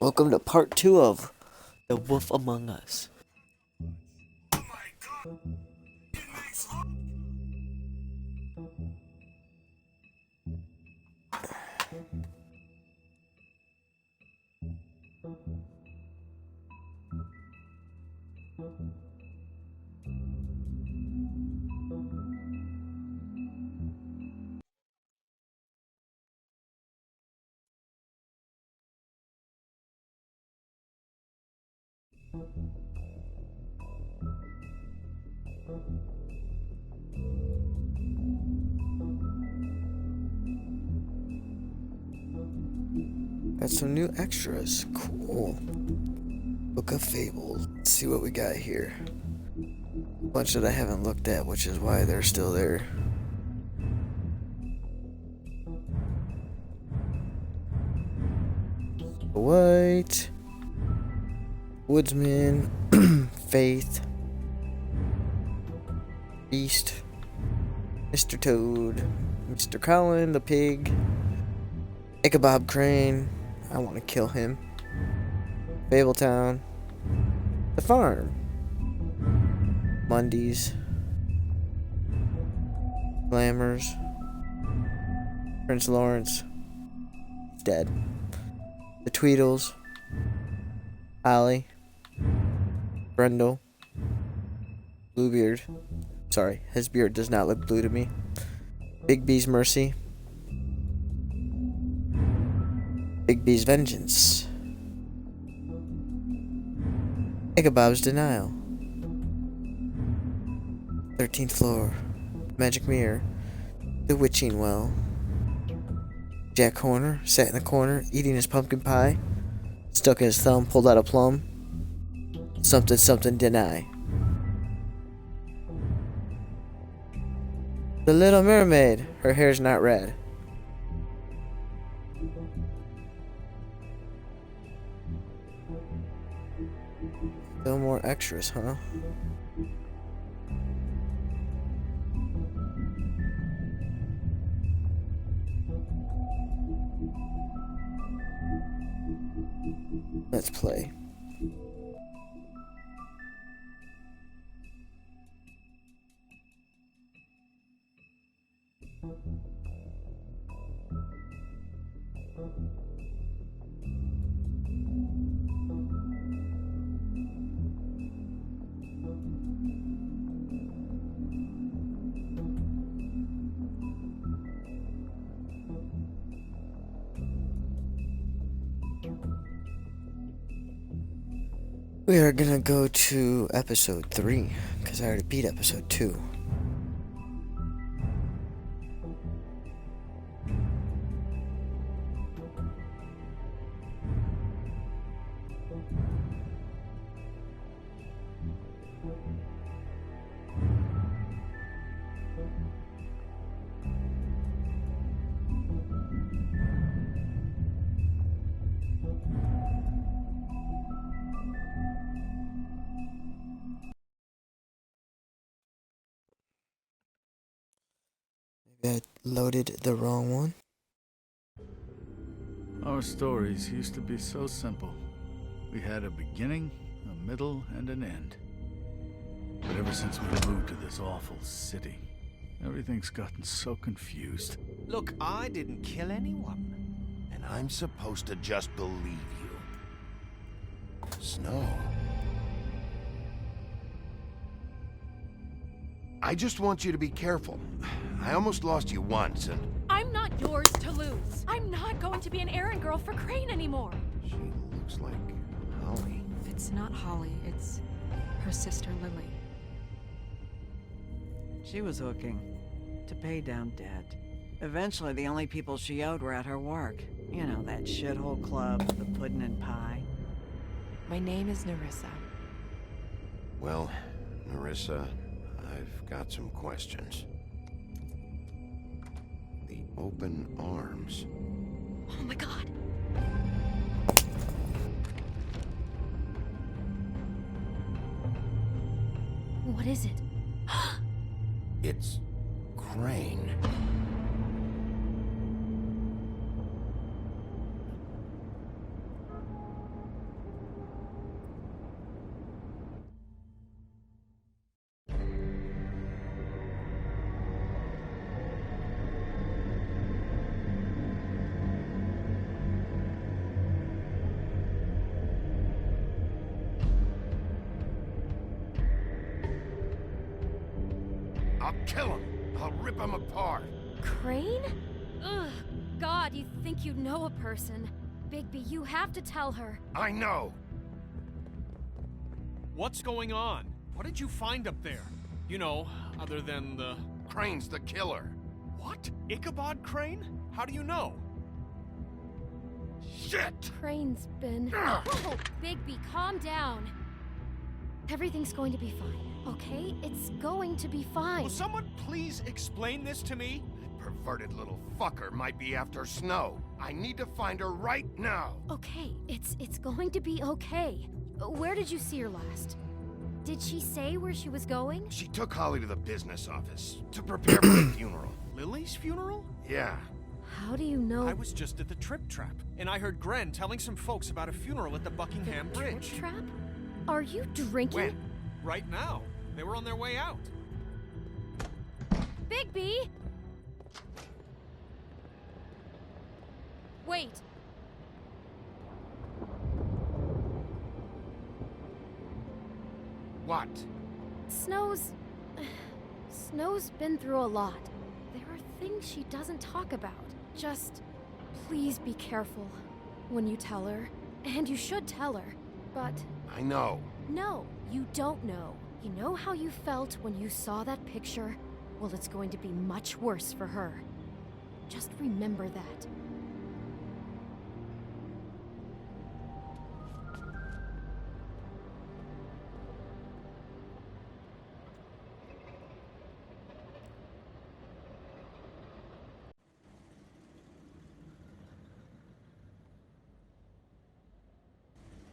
Welcome to part 2 of The Wolf Among Us. Got some new extras. Cool. Book of Fables. Let's see what we got here. A bunch that I haven't looked at, which is why they're still there. White. Woodsman. Faith. Beast. Mr. Toad. Mr. Colin, the pig. Ichabod Crane. I want to kill him. Fabletown. The farm. Mundies. Glamours. Prince Lawrence. Dead. The Tweedles. Holly. Brendel. Bluebeard. Sorry, his beard does not look blue to me. Big B's Mercy. Big B's Vengeance. Ichabod's Denial. 13th Floor. Magic Mirror. The Witching Well. Jack Horner sat in the corner eating his pumpkin pie. Stuck his thumb, pulled out a plum. Something something deny. The Little Mermaid. Her hair's not red. No more extras, huh? Let's play. We are gonna go to episode 3, because I already beat episode 2. I loaded the wrong one. Our stories used to be so simple. We had a beginning, a middle, and an end. But ever since we moved to this awful city, everything's gotten so confused. Look, I didn't kill anyone. And I'm supposed to just believe you. Snow. I just want you to be careful. I almost lost you once, and... I'm not yours to lose. I'm not going to be an errand girl for Crane anymore. She looks like Holly. It's not Holly, it's her sister Lily. She was hooking to pay down debt. Eventually, the only people she owed were at her work. You know, that shithole club, the pudding and pie. My name is Nerissa. Well, Nerissa, I've got some questions. The open arms. Oh my god. What is it? It's Crane. Kill him. I'll rip him apart. Crane? Ugh. God, you think you know a person. Bigby, you have to tell her. I know. What's going on? What did you find up there? You know, other than the... Crane's the killer. What? Ichabod Crane? How do you know? Shit! Crane's been... Whoa! Bigby, calm down. Everything's going to be fine, okay? It's going to be fine. Will someone please explain this to me? Perverted little fucker might be after Snow. I need to find her right now. Okay, it's going to be okay. Where did you see her last? Did she say where she was going? She took Holly to the business office to prepare for the funeral. Lily's funeral? Yeah. How do you know? I was just at the Trip Trap, and I heard Gren telling some folks about a funeral at the Buckingham The Bridge. Trip Trap? Are you drinking? When? Right now. They were on their way out. Bigby! Wait. What? Snow's been through a lot. There are things she doesn't talk about. Just please be careful when you tell her. And you should tell her. But I know. no, you don't know. You know how you felt when you saw that picture? Well, it's going to be much worse for her. Just remember that.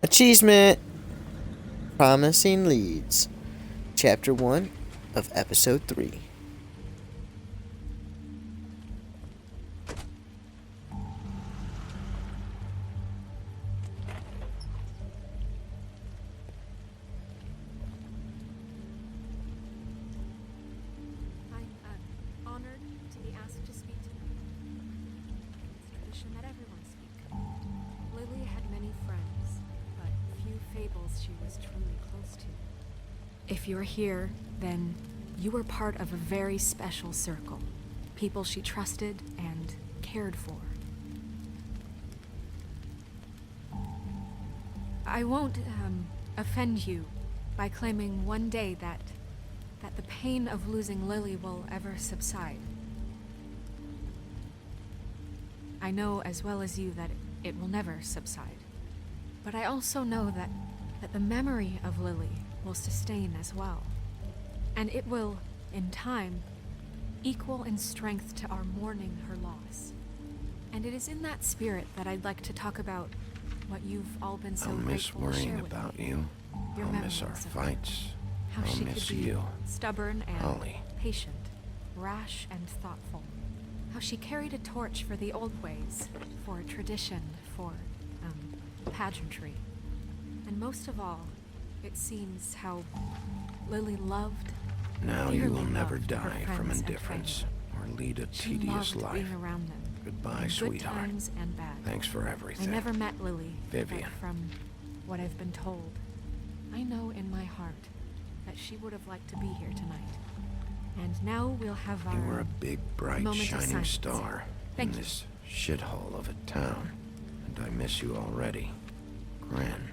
Achievement! Promising Leads. Chapter 1 of Episode 3. I'm honored to be asked to speak tonight. It's tradition that everyone speak. Lily had many friends, but few fables she was truly close to. If you're here, then you were part of a very special circle. People she trusted and cared for. I won't offend you by claiming one day that the pain of losing Lily will ever subside. I know as well as you that it will never subside. But I also know that the memory of Lily will sustain as well. And it will, in time, equal in strength to our mourning her loss. And it is in that spirit that I'd like to talk about what you've all been so I'll miss grateful to share worrying with about me. you. Your I'll miss our memories of her. fights. How I'll she miss could be you. stubborn and Holly. patient, rash and thoughtful. How she carried a torch for the old ways, for tradition, for pageantry. And most of all, it seems how Lily loved, Now you dearly will never loved her die from friends and indifference or lead a she tedious loved life. being around them. Goodbye, Good sweetheart. times and bad. Thanks for I everything. never met Lily, Vivian. but from what I've been told, I know in my heart that she would have liked to be here tonight. And now we'll have our You were a big, bright, moment of shining silence. star Thank in you. this shithole of a town. And I miss you already. Gren.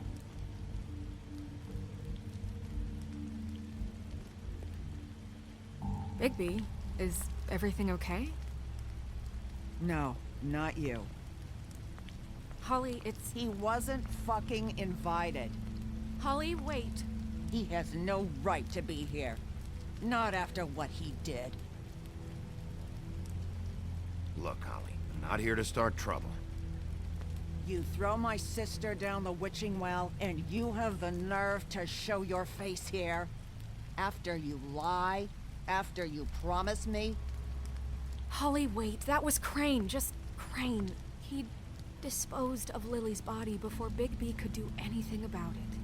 Bigby, is everything okay? No, not you. Holly, it's... He wasn't fucking invited. Holly, wait. He has no right to be here. Not after what he did. Look, Holly, I'm not here to start trouble. You throw my sister down the witching well, and you have the nerve to show your face here? After you lie? After you promise me? Holly, wait. That was Crane. Just Crane. He disposed of Lily's body before Bigby could do anything about it.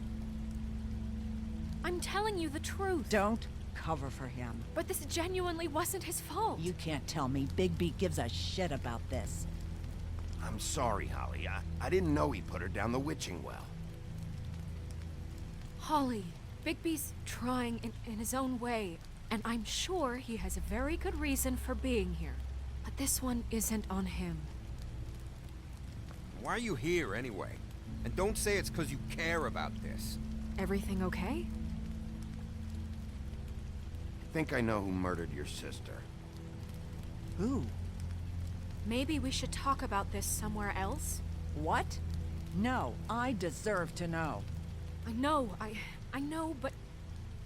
I'm telling you the truth. Don't cover for him. But this genuinely wasn't his fault. You can't tell me Bigby gives a shit about this. I'm sorry, Holly. I didn't know he put her down the witching well. Holly, Bigby's trying in his own way. And I'm sure he has a very good reason for being here. But this one isn't on him. Why are you here anyway? And don't say it's because you care about this. Everything okay? I think I know who murdered your sister. Who? Maybe we should talk about this somewhere else? What? No, I deserve to know. I know, but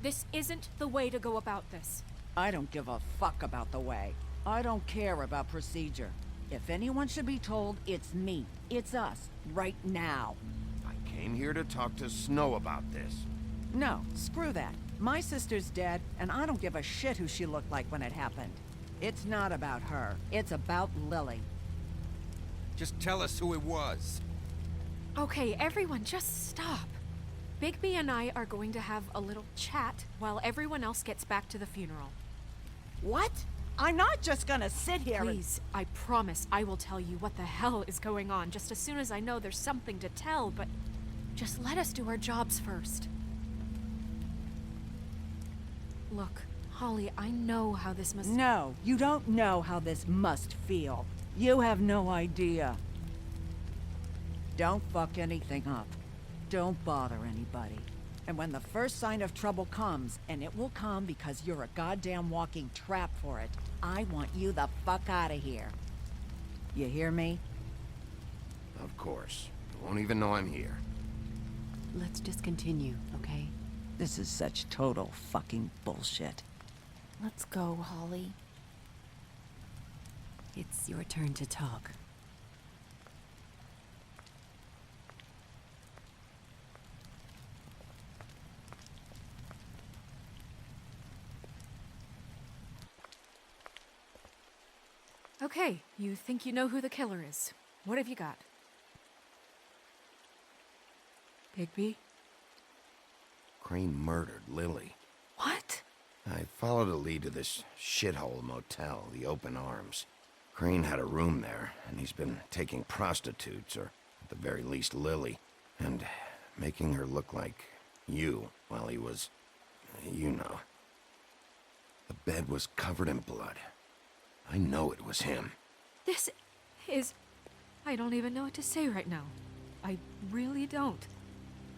this isn't the way to go about this. I don't give a fuck about the way. I don't care about procedure. If anyone should be told, it's me. It's us, right now. I came here to talk to Snow about this. No, screw that. My sister's dead, and I don't give a shit who she looked like when it happened. It's not about her. It's about Lily. Just tell us who it was. Okay, everyone, just stop. Bigby and I are going to have a little chat while everyone else gets back to the funeral. What? I'm not just gonna sit here and... Please, I promise I will tell you what the hell is going on just as soon as I know there's something to tell, but just let us do our jobs first. Look, Holly, I know how this must... No, you don't know how this must feel. You have no idea. Don't fuck anything up. Don't bother anybody. And when the first sign of trouble comes, and it will come because you're a goddamn walking trap for it, I want you the fuck out of here. You hear me? Of course. You won't even know I'm here. Let's just continue, okay? This is such total fucking bullshit. Let's go, Holly. It's your turn to talk. Okay, you think you know who the killer is. What have you got? Bigby? Crane murdered Lily. What? I followed a lead to this shithole motel, the Open Arms. Crane had a room there, and he's been taking prostitutes, or at the very least Lily, and making her look like you while he was... you know. The bed was covered in blood. I know it was him. This is... I don't even know what to say right now. I really don't.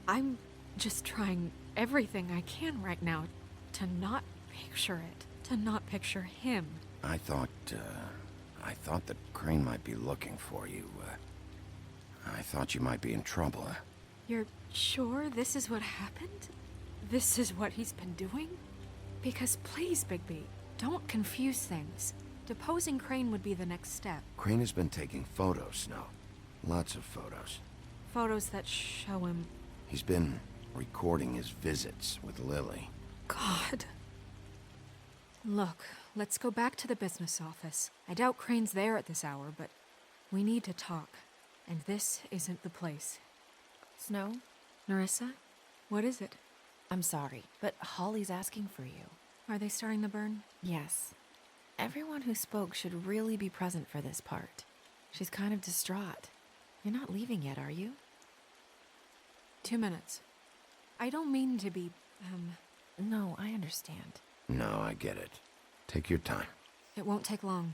I'm just trying everything I can right now to not picture it. To not picture him. I thought that Crane might be looking for you. I thought you might be in trouble. You're sure this is what happened? This is what he's been doing? Because please, Bigby, don't confuse things. Deposing Crane would be the next step. Crane has been taking photos, Snow. Lots of photos. Photos that show him... He's been recording his visits with Lily. God. Look, let's go back to the business office. I doubt Crane's there at this hour, but we need to talk. And this isn't the place. Snow? Nerissa? What is it? I'm sorry, but Holly's asking for you. Are they starting the burn? Yes. Everyone who spoke should really be present for this part. She's kind of distraught. You're not leaving yet, are you? 2 minutes. I don't mean to be, No, I understand. No, I get it. Take your time. It won't take long.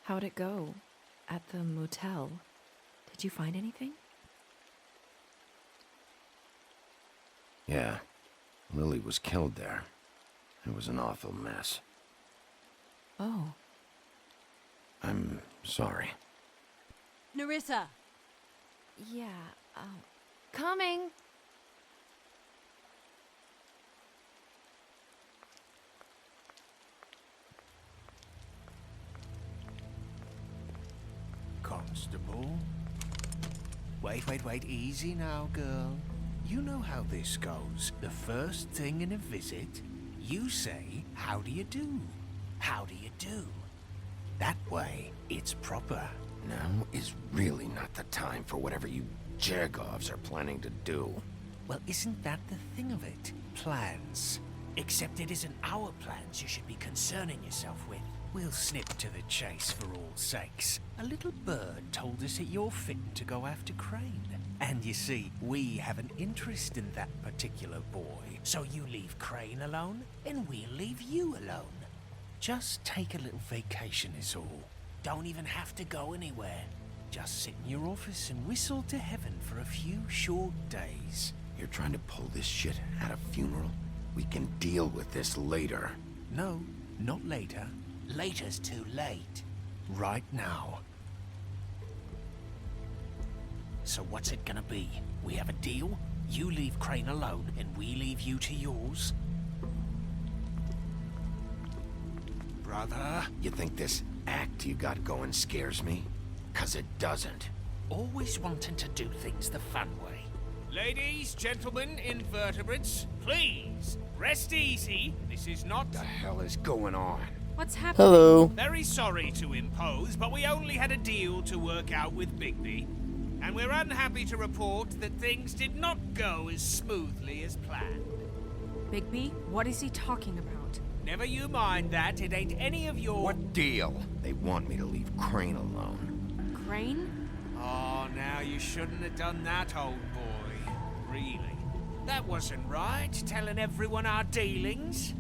How'd it go? At the motel? Did you find anything? Yeah. Lily was killed there. It was an awful mess. Oh. I'm sorry. Nerissa! Yeah, coming! Constable? Wait, easy now, girl. You know how this goes. The first thing in a visit, you say, "How do you do? How do you do?" That way, it's proper. Now is really not the time for whatever you Jergovs are planning to do. Well, isn't that the thing of it? Plans. Except it isn't our plans you should be concerning yourself with. We'll snip to the chase for all sakes. A little bird told us that you're fitting to go after Crane. And you see, we have an interest in that particular boy. So you leave Crane alone, and we'll leave you alone. Just take a little vacation is all. Don't even have to go anywhere. Just sit in your office and whistle to heaven for a few short days. You're trying to pull this shit at a funeral? We can deal with this later. No, not later. Later's too late. Right now. So what's it gonna be? We have a deal? You leave Crane alone, and we leave you to yours? Brother? You think this act you got going scares me? 'Cause it doesn't. Always wanting to do things the fun way. Ladies, gentlemen, invertebrates, please, rest easy. This is not... What the hell is going on? What's happening? Hello. Very sorry to impose, but we only had a deal to work out with Bigby. And we're unhappy to report that things did not go as smoothly as planned. Bigby, what is he talking about? Never you mind that, it ain't any of your... What deal? They want me to leave Crane alone. Crane? Oh, now you shouldn't have done that, old boy. Really. That wasn't right, telling everyone our dealings.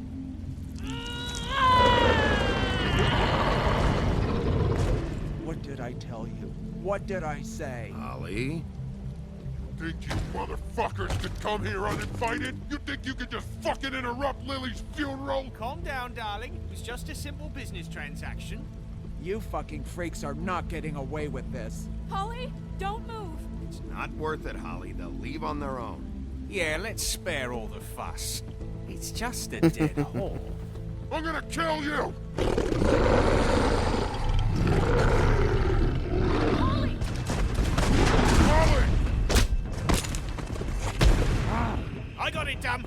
What did I tell you? What did I say? Ollie? Think you motherfuckers could come here uninvited? You think you could just fucking interrupt Lily's funeral? Calm down, darling. It was just a simple business transaction. You fucking freaks are not getting away with this. Holly, don't move. It's not worth it, Holly. They'll leave on their own. Yeah, let's spare all the fuss. It's just a dead horse. I'm gonna kill you! Holly! Holly! I got it, Dum.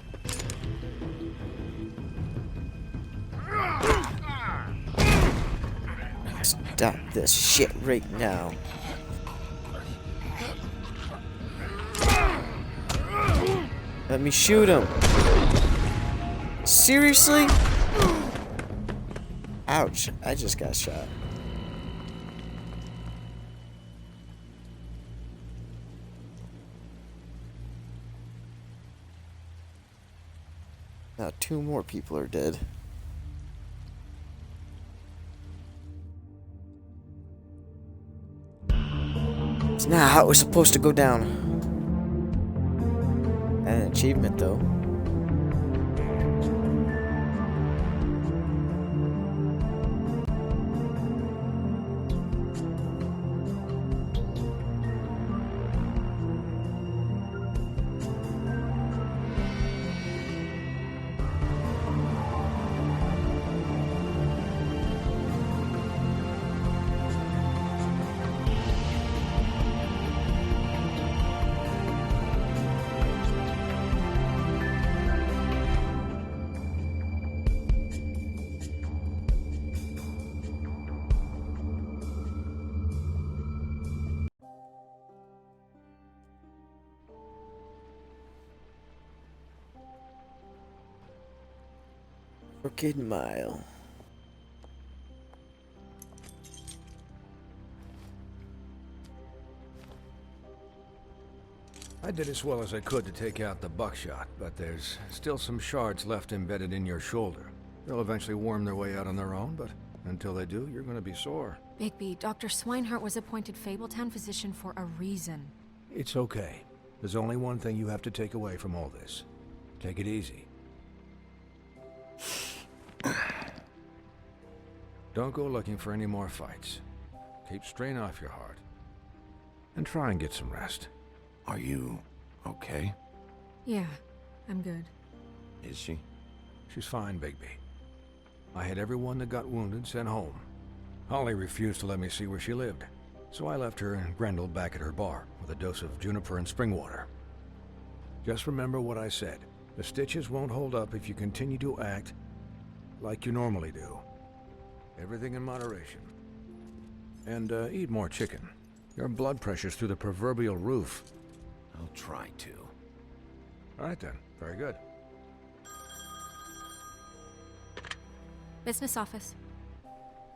Stop this shit right now. Let me shoot him. Seriously? Ouch, I just got shot. Now 2 more people are dead. It's not how it was supposed to go down. And an achievement though. Crooked Mile. I did as well as I could to take out the buckshot, but there's still some shards left embedded in your shoulder. They'll eventually worm their way out on their own, but until they do, you're gonna be sore. Bigby, Dr. Swinehart was appointed Fabletown physician for a reason. It's okay. There's only one thing you have to take away from all this. Take it easy. Don't go looking for any more fights. Keep strain off your heart. And try and get some rest. Are you okay? Yeah, I'm good. Is she? She's fine, Bigby. I had everyone that got wounded sent home. Holly refused to let me see where she lived, so I left her and Grendel back at her bar with a dose of juniper and spring water. Just remember what I said. The stitches won't hold up if you continue to act like you normally do. Everything in moderation. And eat more chicken. Your blood pressure's through the proverbial roof. I'll try to. All right then. Very good. Business office.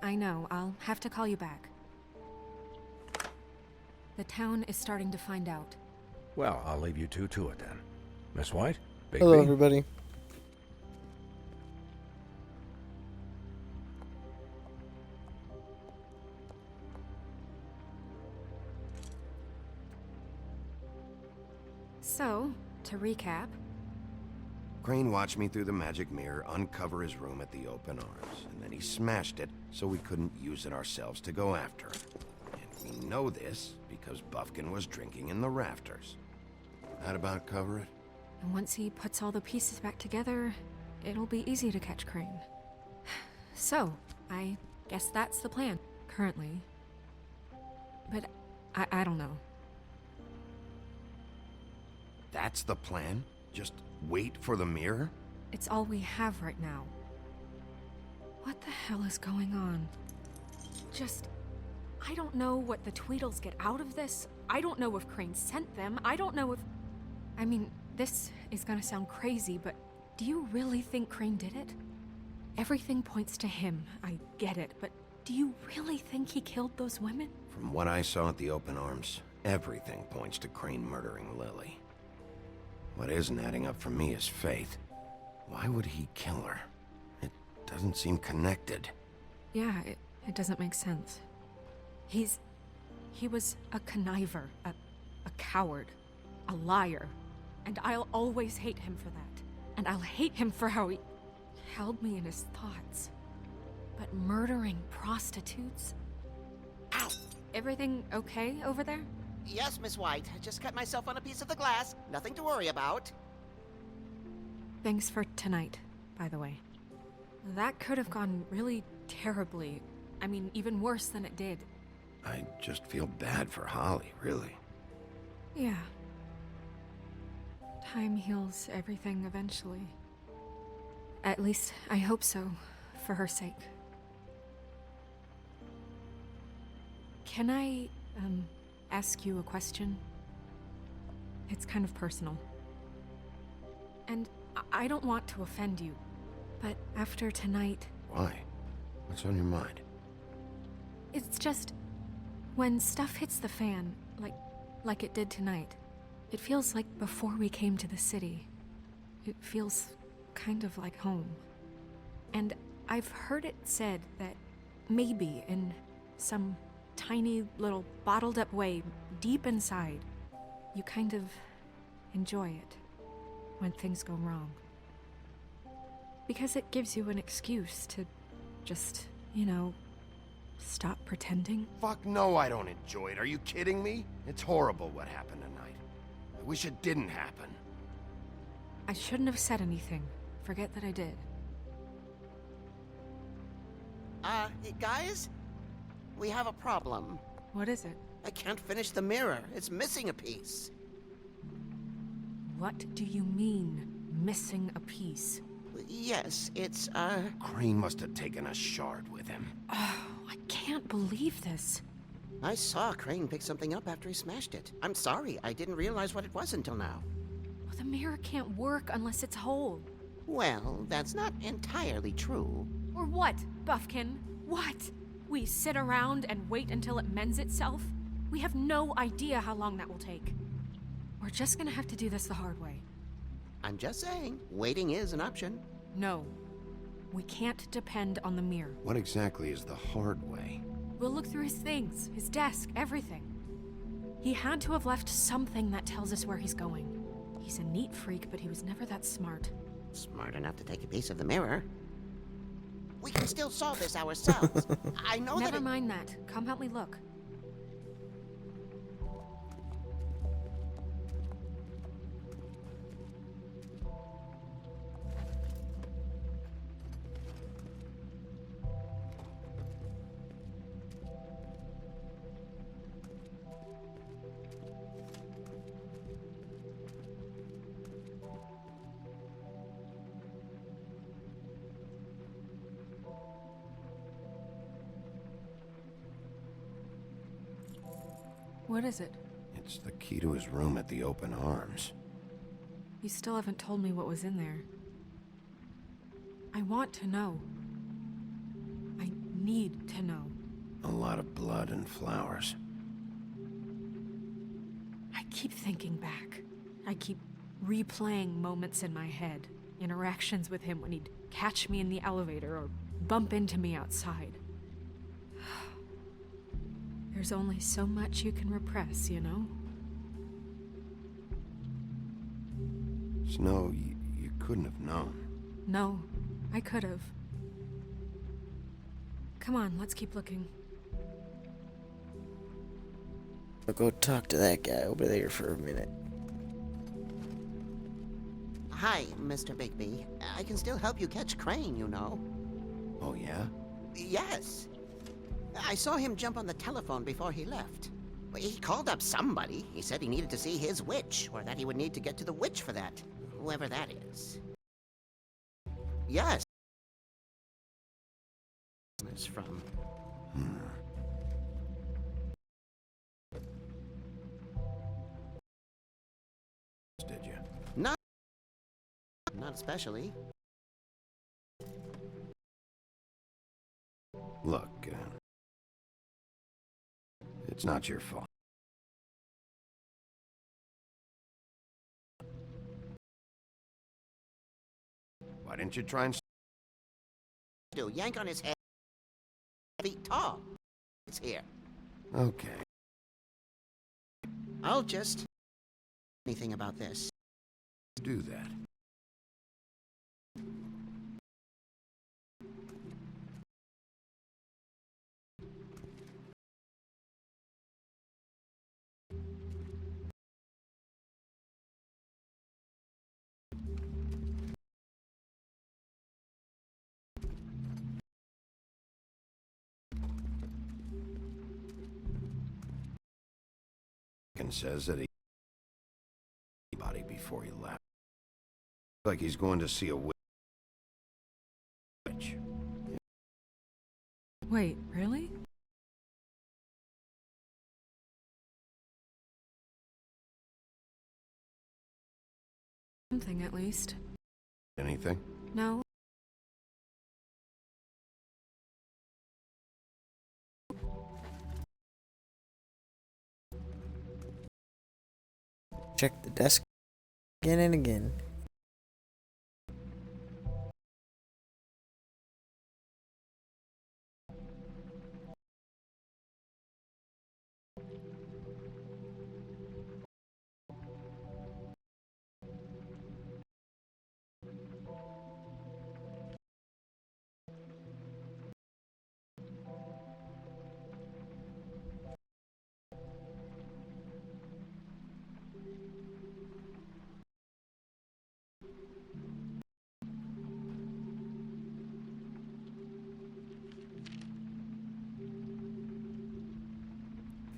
I know, I'll have to call you back. The town is starting to find out. Well, I'll leave you two to it then. Miss White? Bigby? Hello, everybody. So, to recap, Crane watched me through the magic mirror uncover his room at the open arms, and then he smashed it so we couldn't use it ourselves to go after him. And we know this because Buffkin was drinking in the rafters. That about cover it? and once he puts all the pieces back together, it'll be easy to catch Crane. So, I guess that's the plan, currently. But I don't know. That's the plan? Just wait for the mirror? It's all we have right now. What the hell is going on? I don't know what the Tweedles get out of this. I don't know if Crane sent them. I don't know if... I mean, this is gonna sound crazy, but do you really think Crane did it? Everything points to him, I get it, but do you really think he killed those women? From what I saw at the open arms, everything points to Crane murdering Lily. What isn't adding up for me is Faith. Why would he kill her? It doesn't seem connected. Yeah, it doesn't make sense. He was a conniver, a coward, a liar, and I'll always hate him for that. And I'll hate him for how he held me in his thoughts. But murdering prostitutes? Ow! Everything okay over there? Yes, Miss White. I just cut myself on a piece of the glass. Nothing to worry about. Thanks for tonight, by the way. That could have gone really terribly. I mean, even worse than it did. I just feel bad for Holly, really. Yeah. Time heals everything eventually. At least, I hope so, for her sake. Can I, ask you a question? It's kind of personal. And I don't want to offend you, but after tonight... Why? What's on your mind? It's just... when stuff hits the fan, like it did tonight, it feels like before we came to the city. It feels kind of like home. And I've heard it said that maybe in some tiny little bottled up way deep inside, you kind of enjoy it when things go wrong. Because it gives you an excuse to just, stop pretending. Fuck no, I don't enjoy it. Are you kidding me? It's horrible what happened tonight. I wish it didn't happen. I shouldn't have said anything. Forget that I did. Guys? We have a problem. What is it? I can't finish the mirror. It's missing a piece. What do you mean, missing a piece? Yes, it's, Crane must have taken a shard with him. Oh, I can't believe this. I saw Crane pick something up after he smashed it. I'm sorry, I didn't realize what it was until now. Well, the mirror can't work unless it's whole. Well, that's not entirely true. Or what, Buffkin? What? We sit around and wait until it mends itself? We have no idea how long that will take. We're just gonna have to do this the hard way. I'm just saying, waiting is an option. No. We can't depend on the mirror. What exactly is the hard way? We'll look through his things, his desk, everything. He had to have left something that tells us where he's going. He's a neat freak, but he was never that smart. Smart enough to take a piece of the mirror. We can still solve this ourselves. I know Never mind that. Come help me look. What is it? It's the key to his room at the open arms. You still haven't told me what was in there. I want to know. need to know. A lot of blood and flowers. I keep thinking back. I keep replaying moments in my head. Interactions with him when he'd catch me in the elevator or bump into me outside. There's only so much you can repress, you know? Snow, you couldn't have known. No, I could have. Come on, let's keep looking. I'll go talk to that guy over there for a minute. Hi, Mr. Bigby. I can still help you catch Crane, you know. Oh, yeah? Yes. I saw him jump on the telephone before he left. He called up somebody. He said he needed to see his witch, or that he would need to get to the witch for that. Whoever that is. Yes. It's from... Did you? Not especially. Look, it's not your fault. Why didn't you try and... Do yank on his head, feet tall. It's here. Okay. I'll just... anything about this. Do that. Says that he anybody before he left. Like he's going to see a witch. Wait, really? Something at least. Anything? No. Check the desk again and again.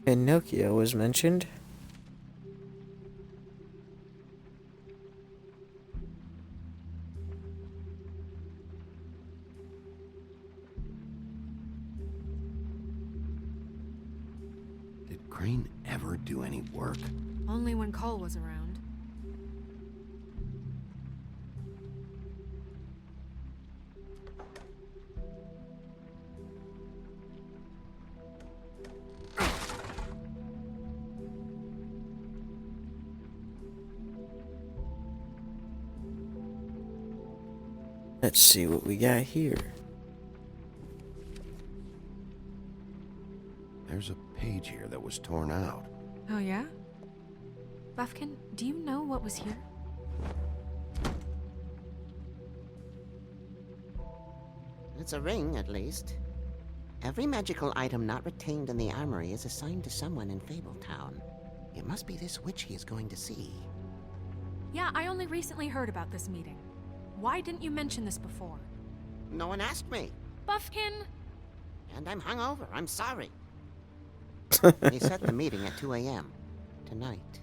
Pinocchio was mentioned. Did Crane ever do any work? Only when Cole was around. Let's see what we got here. There's a page here that was torn out. Oh, yeah? Buffkin, do you know what was here? It's a ring, at least. Every magical item not retained in the armory is assigned to someone in Fabletown. It must be this witch he is going to see. Yeah, I only recently heard about this meeting. Why didn't you mention this before? No one asked me. Buffkin! And I'm hungover. I'm sorry. He set the meeting at 2 a.m. tonight.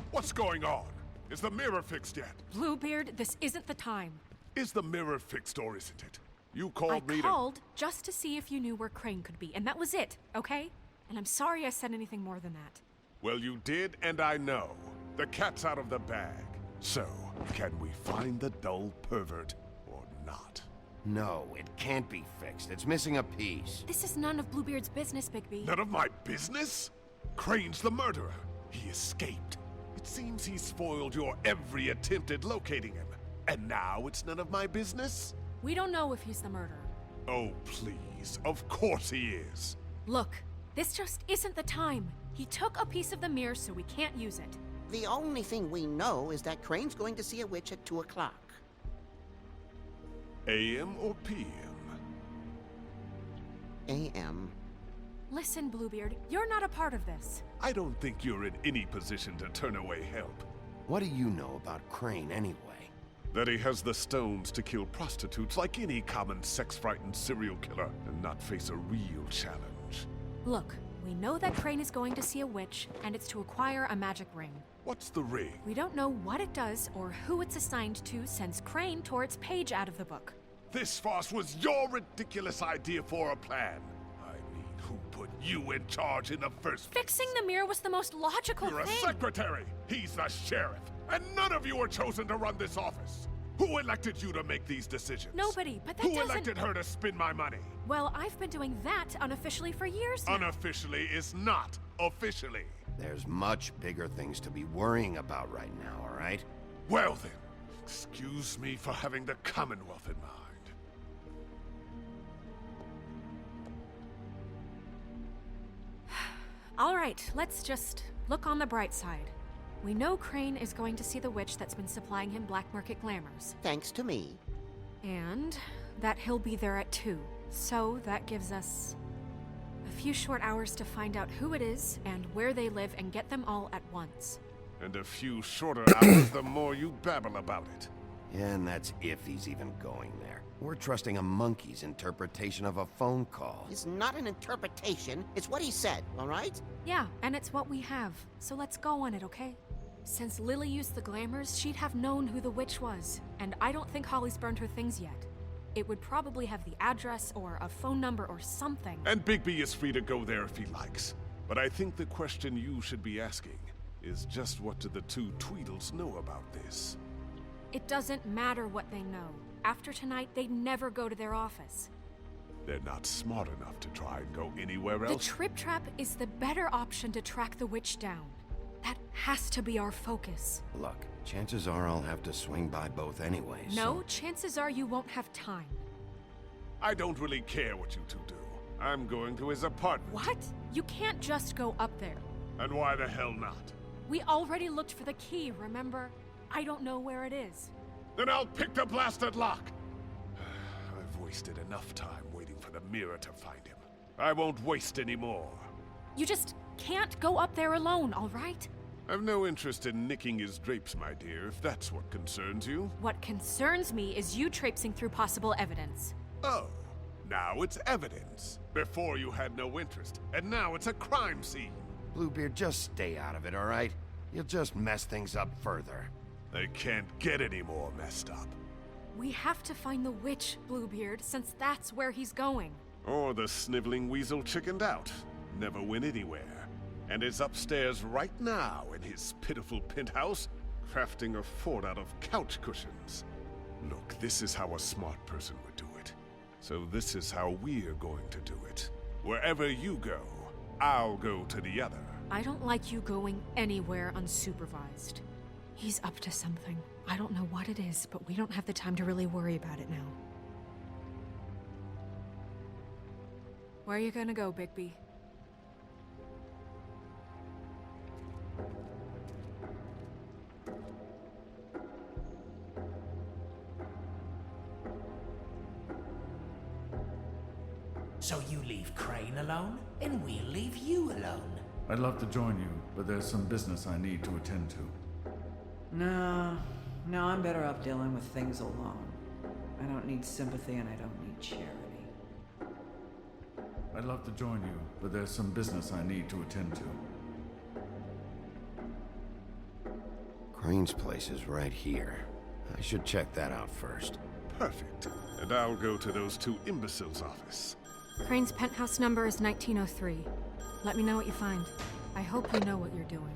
What's going on? Is the mirror fixed yet? Bluebeard, this isn't the time. Is the mirror fixed or isn't it? You called me I called just to see if you knew where Crane could be, and that was it, okay? And I'm sorry I said anything more than that. Well, you did, and I know. The cat's out of the bag. So, can we find the dull pervert or not? No, it can't be fixed. It's missing a piece. This is none of Bluebeard's business, Bigby. None of my business? Crane's the murderer. He escaped. It seems he spoiled your every attempt at locating him. And now it's none of my business? We don't know if he's the murderer. Oh, please. Of course he is. Look, this just isn't the time. He took a piece of the mirror, so we can't use it. The only thing we know is that Crane's going to see a witch at 2 o'clock. AM or PM? AM. Listen, Bluebeard, you're not a part of this. I don't think you're in any position to turn away help. What do you know about Crane anyway? That he has the stones to kill prostitutes like any common sex-frightened serial killer and not face a real challenge. Look, we know that Crane is going to see a witch, and it's to acquire a magic ring. What's the ring? We don't know what it does or who it's assigned to since Crane tore its page out of the book. This farce was your ridiculous idea for a plan. I mean, who put you in charge in the first place? Fixing the mirror was the most logical You're thing. a secretary. He's the sheriff. And none of you were chosen to run this office. Who elected you to make these decisions? Nobody, but that Who doesn't... elected her to spend my money? Well, I've been doing that unofficially for years now. Unofficially is not officially. There's much bigger things to be worrying about right now, all right? Well then, excuse me for having the Commonwealth in mind. All right, let's just look on the bright side. We know Crane is going to see the witch that's been supplying him black market glamours. Thanks to me. And that he'll be there at 2. So that gives us a few short hours to find out who it is and where they live and get them all at once. And a few shorter hours the more you babble about it. Yeah, and that's if he's even going there. We're trusting a monkey's interpretation of a phone call. It's not an interpretation, it's what he said, all right? Yeah, and it's what we have. So let's go on it, okay? Since Lily used the glamours, she'd have known who the witch was. And I don't think Holly's burned her things yet. It would probably have the address or a phone number or something. And Bigby is free to go there if he likes. But I think the question you should be asking is just what do the two Tweedles know about this? It doesn't matter what they know. After tonight, they'd never go to their office. They're not smart enough to try and go anywhere else. The Trip Trap is the better option to track the witch down. That has to be our focus. Look, chances are I'll have to swing by both anyway, No, so... chances are you won't have time. I don't really care what you two do. I'm going to his apartment. What? You can't just go up there. And why the hell not? We already looked for the key, remember? I don't know where it is. Then I'll pick the blasted lock! I've wasted enough time waiting for the mirror to find him. I won't waste any more. You just can't go up there alone, all right? I've no interest in nicking his drapes, my dear, if that's what concerns you. What concerns me is you traipsing through possible evidence. Oh, now it's evidence. Before you had no interest, and now it's a crime scene. Bluebeard, just stay out of it, all right? You'll just mess things up further. They can't get any more messed up. We have to find the witch, Bluebeard, since that's where he's going. Or the sniveling weasel chickened out. Never went anywhere. And is upstairs right now in his pitiful penthouse, crafting a fort out of couch cushions. Look, this is how a smart person would do it. So this is how we're going to do it. Wherever you go, I'll go to the other. I don't like you going anywhere unsupervised. He's up to something. I don't know what it is, but we don't have the time to really worry about it now. Where are you gonna go, Bigby? So you leave Crane alone, and we'll leave you alone. I'd love to join you, but there's some business I need to attend to. No, I'm better off dealing with things alone. I don't need sympathy and I don't need charity. I'd love to join you, but there's some business I need to attend to. Crane's place is right here. I should check that out first. Perfect. And I'll go to those two imbeciles' office. Crane's penthouse number is 1903. Let me know what you find. I hope you know what you're doing.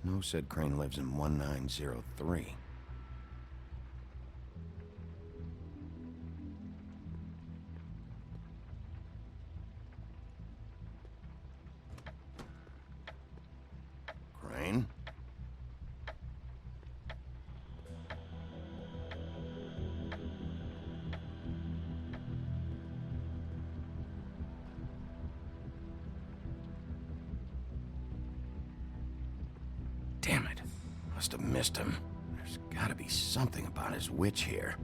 Snow said Crane lives in 1903. Crane? Damn it. Must have missed him. There's gotta be something about his witch here.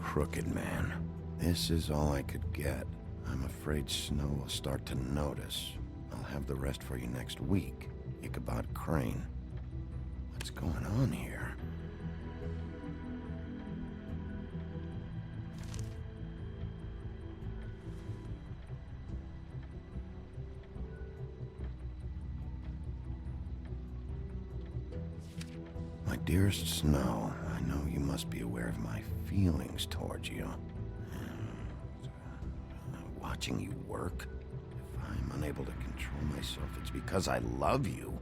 Crooked man. This is all I could get. I'm afraid Snow will start to notice. I'll have the rest for you next week. Ichabod Crane. What's going on here? My dearest Snow, I know you must be aware of my feelings towards you. Watching you work, if I'm unable to control myself, it's because I love you.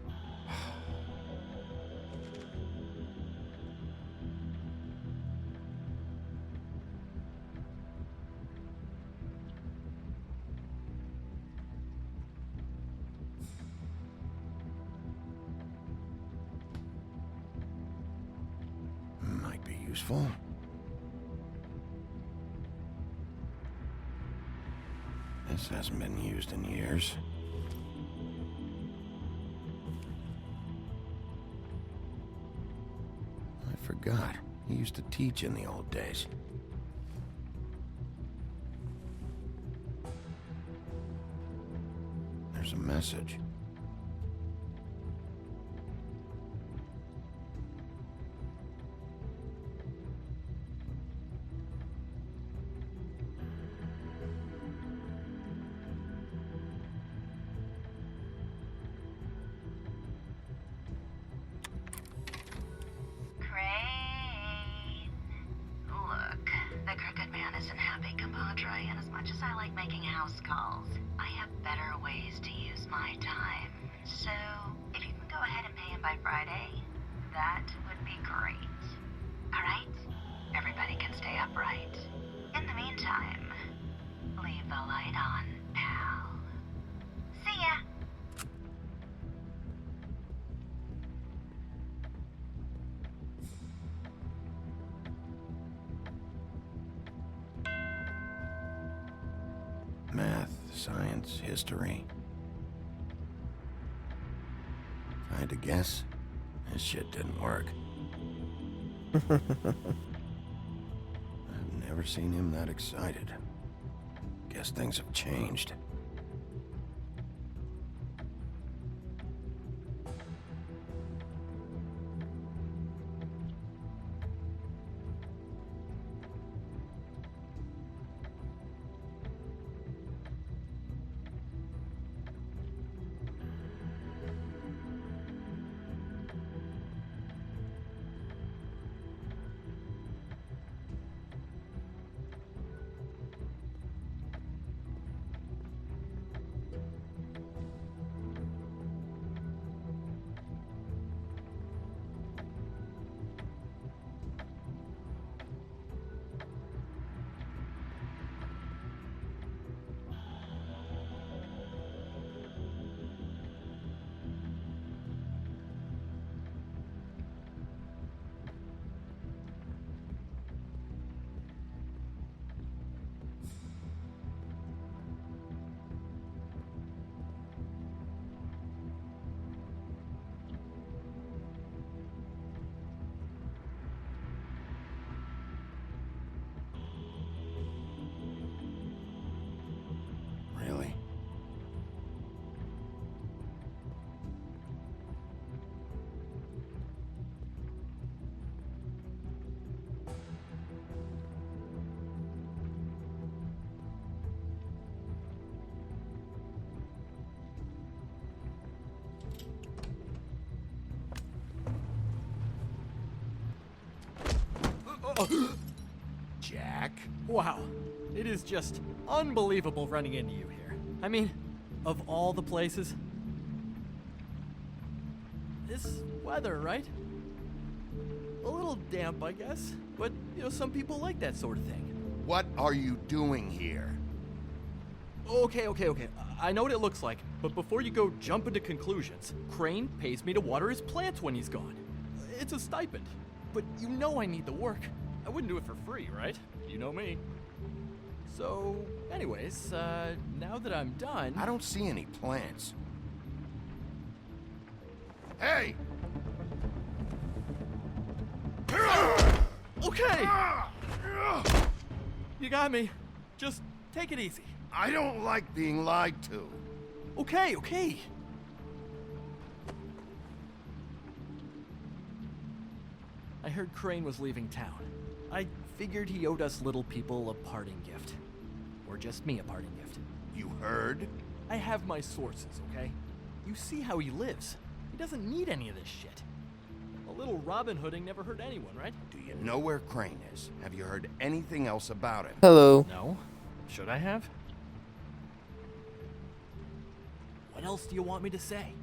Might be useful. This hasn't been used in years. I forgot. He used to teach in the old days. There's a message. Look, the Crooked Man isn't happy, compadre, and as much as I like making house calls, I have better ways to use my time. So, if you can go ahead and pay him by Friday, that would be great. Alright? Everybody can stay upright. In the meantime, leave the light on, pal. See ya! Math, science, history. If I had to guess, this shit didn't work. I've never seen him that excited. Guess things have changed. Jack? Wow, it is just unbelievable running into you here. I mean, of all the places. This weather, right? A little damp, I guess. But, some people like that sort of thing. What are you doing here? Okay. I know what it looks like, but before you go jumping to conclusions, Crane pays me to water his plants when he's gone. It's a stipend, but I need the work. I wouldn't do it for free, right? You know me. So, anyways, now that I'm done... I don't see any plants. Hey! Okay! You got me. Just take it easy. I don't like being lied to. Okay. I heard Crane was leaving town. I figured he owed us little people a parting gift. Or just me a parting gift. You heard? I have my sources, okay? You see how he lives. He doesn't need any of this shit. A little Robin Hooding never hurt anyone, right? Do you know where Crane is? Have you heard anything else about him? Hello. No. Should I have? What else do you want me to say?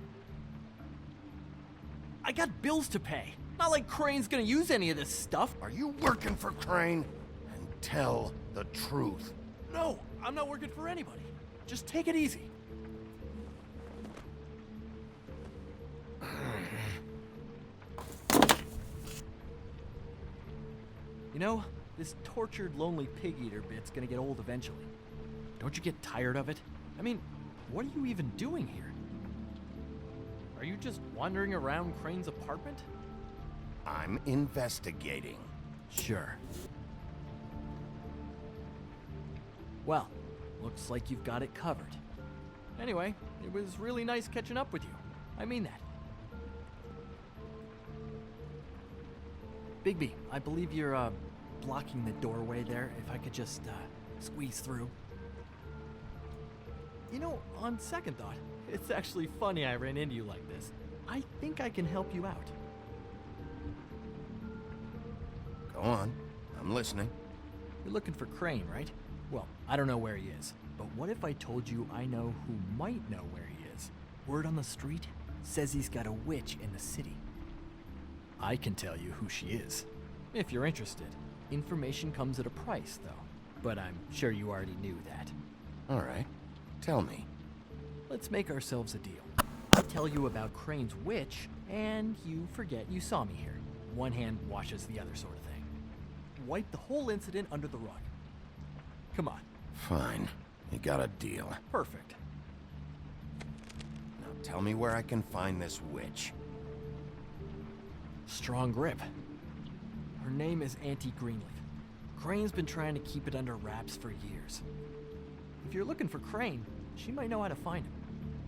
I got bills to pay. Not like Crane's gonna use any of this stuff. Are you working for Crane? And tell the truth. No, I'm not working for anybody. Just take it easy. This tortured, lonely pig-eater bit's gonna get old eventually. Don't you get tired of it? I mean, what are you even doing here? Are you just wandering around Crane's apartment? I'm investigating. Sure. Well, looks like you've got it covered. Anyway, it was really nice catching up with you. I mean that. Bigby, I believe you're, blocking the doorway there. If I could just, squeeze through. On second thought, it's actually funny I ran into you like this. I think I can help you out. Go on. I'm listening. You're looking for Crane, right? Well, I don't know where he is, but what if I told you I know who might know where he is? Word on the street says he's got a witch in the city. I can tell you who she is, if you're interested. Information comes at a price, though, but I'm sure you already knew that. All right. Tell me. Let's make ourselves a deal. I tell you about Crane's witch, and you forget you saw me here. One hand washes the other sort of thing. Wipe the whole incident under the rug. Come on. Fine. You got a deal. Perfect. Now tell me where I can find this witch. Strong grip. Her name is Auntie Greenleaf. Crane's been trying to keep it under wraps for years. If you're looking for Crane, she might know how to find him.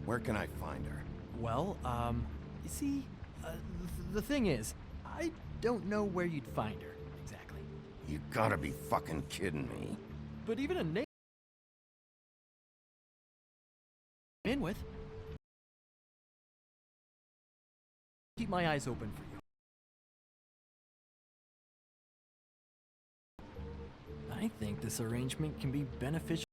Where can I find her? Well, you see, the thing is, I don't know where you'd find her, exactly. You gotta be fucking kidding me. But even a name in with. Keep my eyes open for you. I think this arrangement can be beneficial.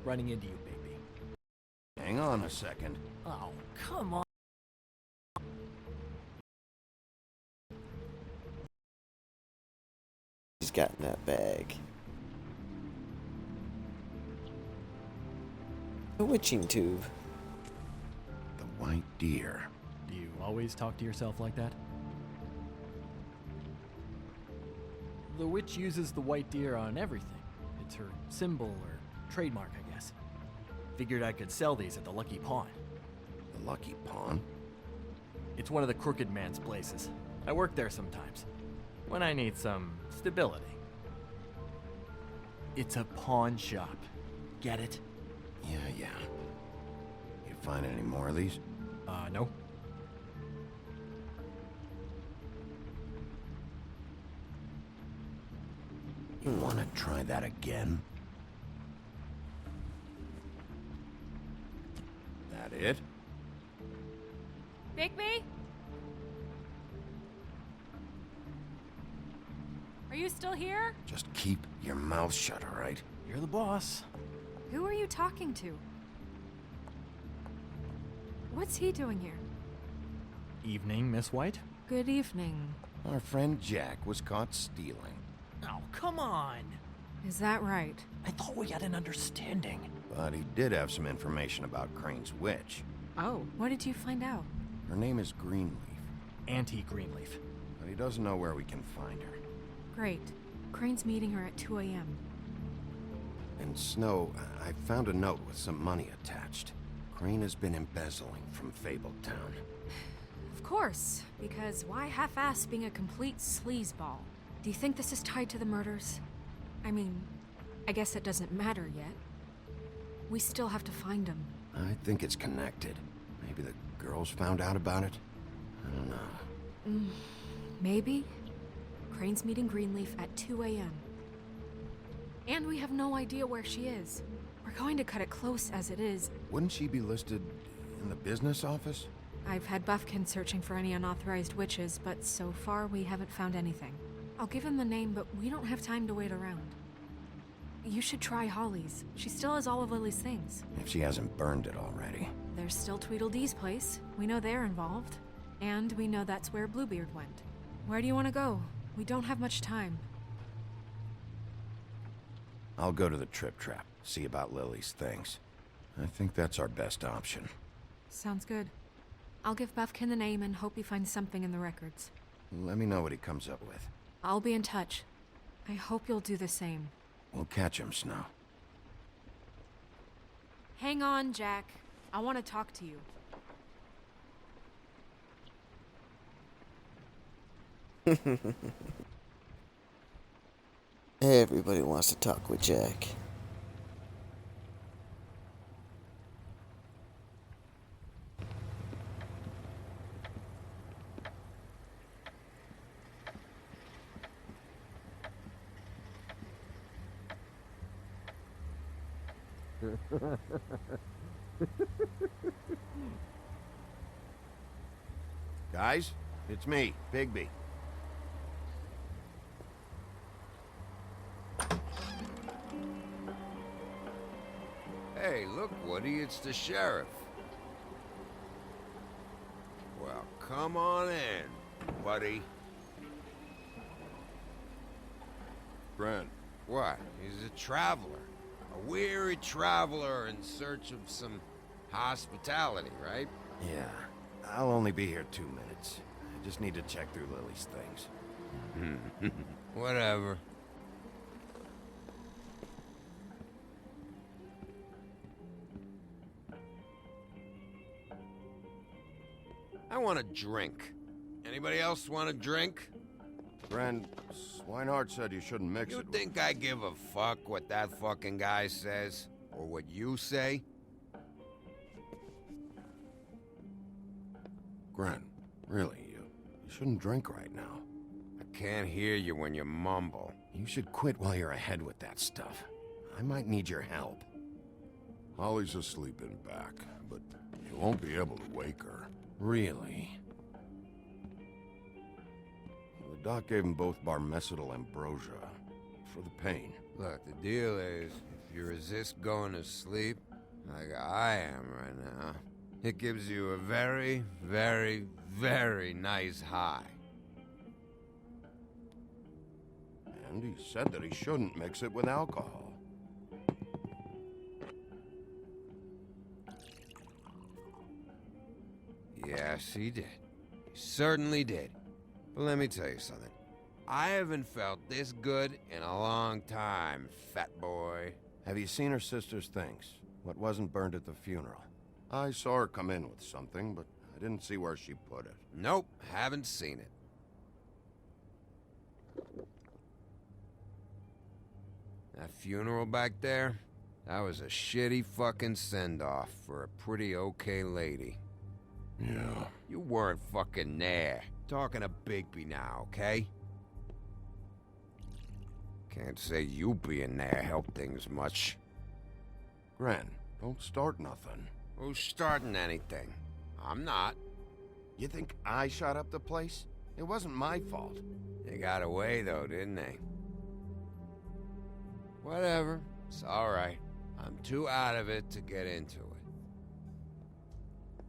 Running into you, baby. Hang on a second. Oh, come on. He's got in that bag. A witching tube. The white deer. Do you always talk to yourself like that? The witch uses the white deer on everything. It's her symbol or trademark, I guess. Figured I could sell these at the Lucky Pawn. The Lucky Pawn? It's one of the crooked man's places. I work there sometimes, when I need some stability. It's a pawn shop. Get it? Yeah. You find any more of these? No. You want to try that again? That it? Bigby? Are you still here? Just keep your mouth shut, all right? You're the boss. Who are you talking to? What's he doing here? Evening, Miss White. Good evening. Our friend Jack was caught stealing. Oh, come on. Is that right? I thought we had an understanding. But he did have some information about Crane's witch. Oh, what did you find out? Her name is Greenleaf. Auntie Greenleaf. But he doesn't know where we can find her. Great. Crane's meeting her at 2 a.m. And Snow, I found a note with some money attached. Crane has been embezzling from Fabletown. Of course, because why half-ass being a complete sleazeball? Do you think this is tied to the murders? I mean, I guess it doesn't matter yet. We still have to find him. I think it's connected. Maybe the girls found out about it? I don't know. Maybe. Crane's meeting Greenleaf at 2 a.m. And we have no idea where she is. We're going to cut it close as it is. Wouldn't she be listed in the business office? I've had Buffkin searching for any unauthorized witches, but so far we haven't found anything. I'll give him the name, but we don't have time to wait around. You should try Holly's. She still has all of Lily's things. If she hasn't burned it already. There's still Tweedledee's place. We know they're involved. And we know that's where Bluebeard went. Where do you want to go? We don't have much time. I'll go to the Trip Trap, see about Lily's things. I think that's our best option. Sounds good. I'll give Buffkin the name and hope he finds something in the records. Let me know what he comes up with. I'll be in touch. I hope you'll do the same. We'll catch him, Snow. Hang on, Jack. I want to talk to you. Everybody wants to talk with Jack. Guys, it's me, Bigby. Hey, look, Woody, it's the sheriff. Well, come on in, buddy. Brent. What? He's a traveler. A weary traveler in search of some hospitality, right? Yeah, I'll only be here 2 minutes. I just need to check through Lily's things. Whatever. I want a drink. Anybody else want a drink? Friend, Swinehart said you shouldn't mix You it think I give a fuck what that fucking guy says? Or what you say? Gren, really, you shouldn't drink right now. I can't hear you when you mumble. You should quit while you're ahead with that stuff. I might need your help. Holly's asleep in back, but you won't be able to wake her. Really? The doc gave them both Barmecidal ambrosia for the pain. Look, the deal is, if you resist going to sleep, like I am right now, it gives you a very, very, very nice high. And he said that he shouldn't mix it with alcohol. Yes, he did. He certainly did. But let me tell you something. I haven't felt this good in a long time, fat boy. Have you seen her sister's things? What wasn't burned at the funeral? I saw her come in with something, but I didn't see where she put it. Nope, haven't seen it. That funeral back there? That was a shitty fucking send-off for a pretty okay lady. Yeah. You weren't fucking there. Talking to Bigby now, okay? Can't say you being there helped things much. Gren, don't start nothing. Who's starting anything? I'm not. You think I shot up the place? It wasn't my fault. They got away, though, didn't they? Whatever. It's alright. I'm too out of it to get into it.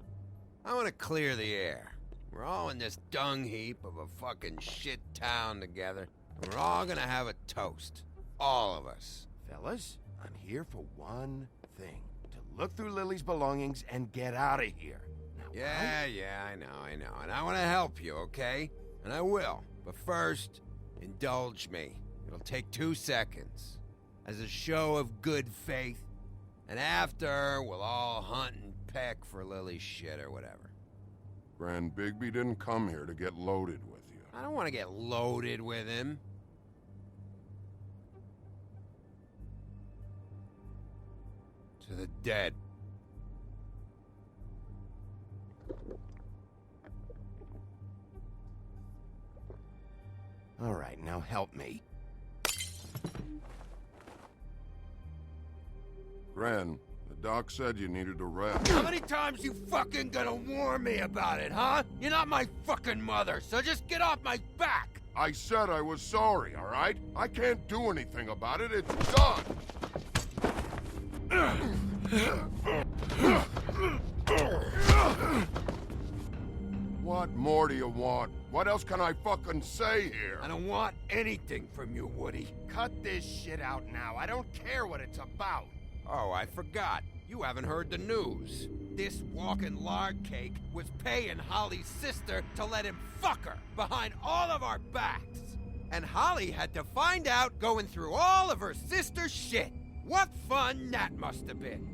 I want to clear the air. We're all in this dung heap of a fucking shit town together, and we're all gonna have a toast. All of us. Fellas, I'm here for one thing. To look through Lily's belongings and get out of here. Now, Yeah, I know. And I want to help you, okay? And I will. But first, indulge me. It'll take 2 seconds. As a show of good faith. And after, we'll all hunt and peck for Lily's shit or whatever. Grand Bigby didn't come here to get loaded with you. I don't want to get loaded with him. To the dead. All right, now help me. Gran, the doc said you needed a rest. How many times you fucking gonna warn me about it, huh? You're not my fucking mother, so just get off my back! I said I was sorry, all right? I can't do anything about it. It's done. What more do you want? What else can I fucking say here? I don't want anything from you, Woody. Cut this shit out now. I don't care what it's about. Oh, I forgot. You haven't heard the news. This walking lard cake was paying Holly's sister to let him fuck her behind all of our backs. And Holly had to find out going through all of her sister's shit. What fun that must have been.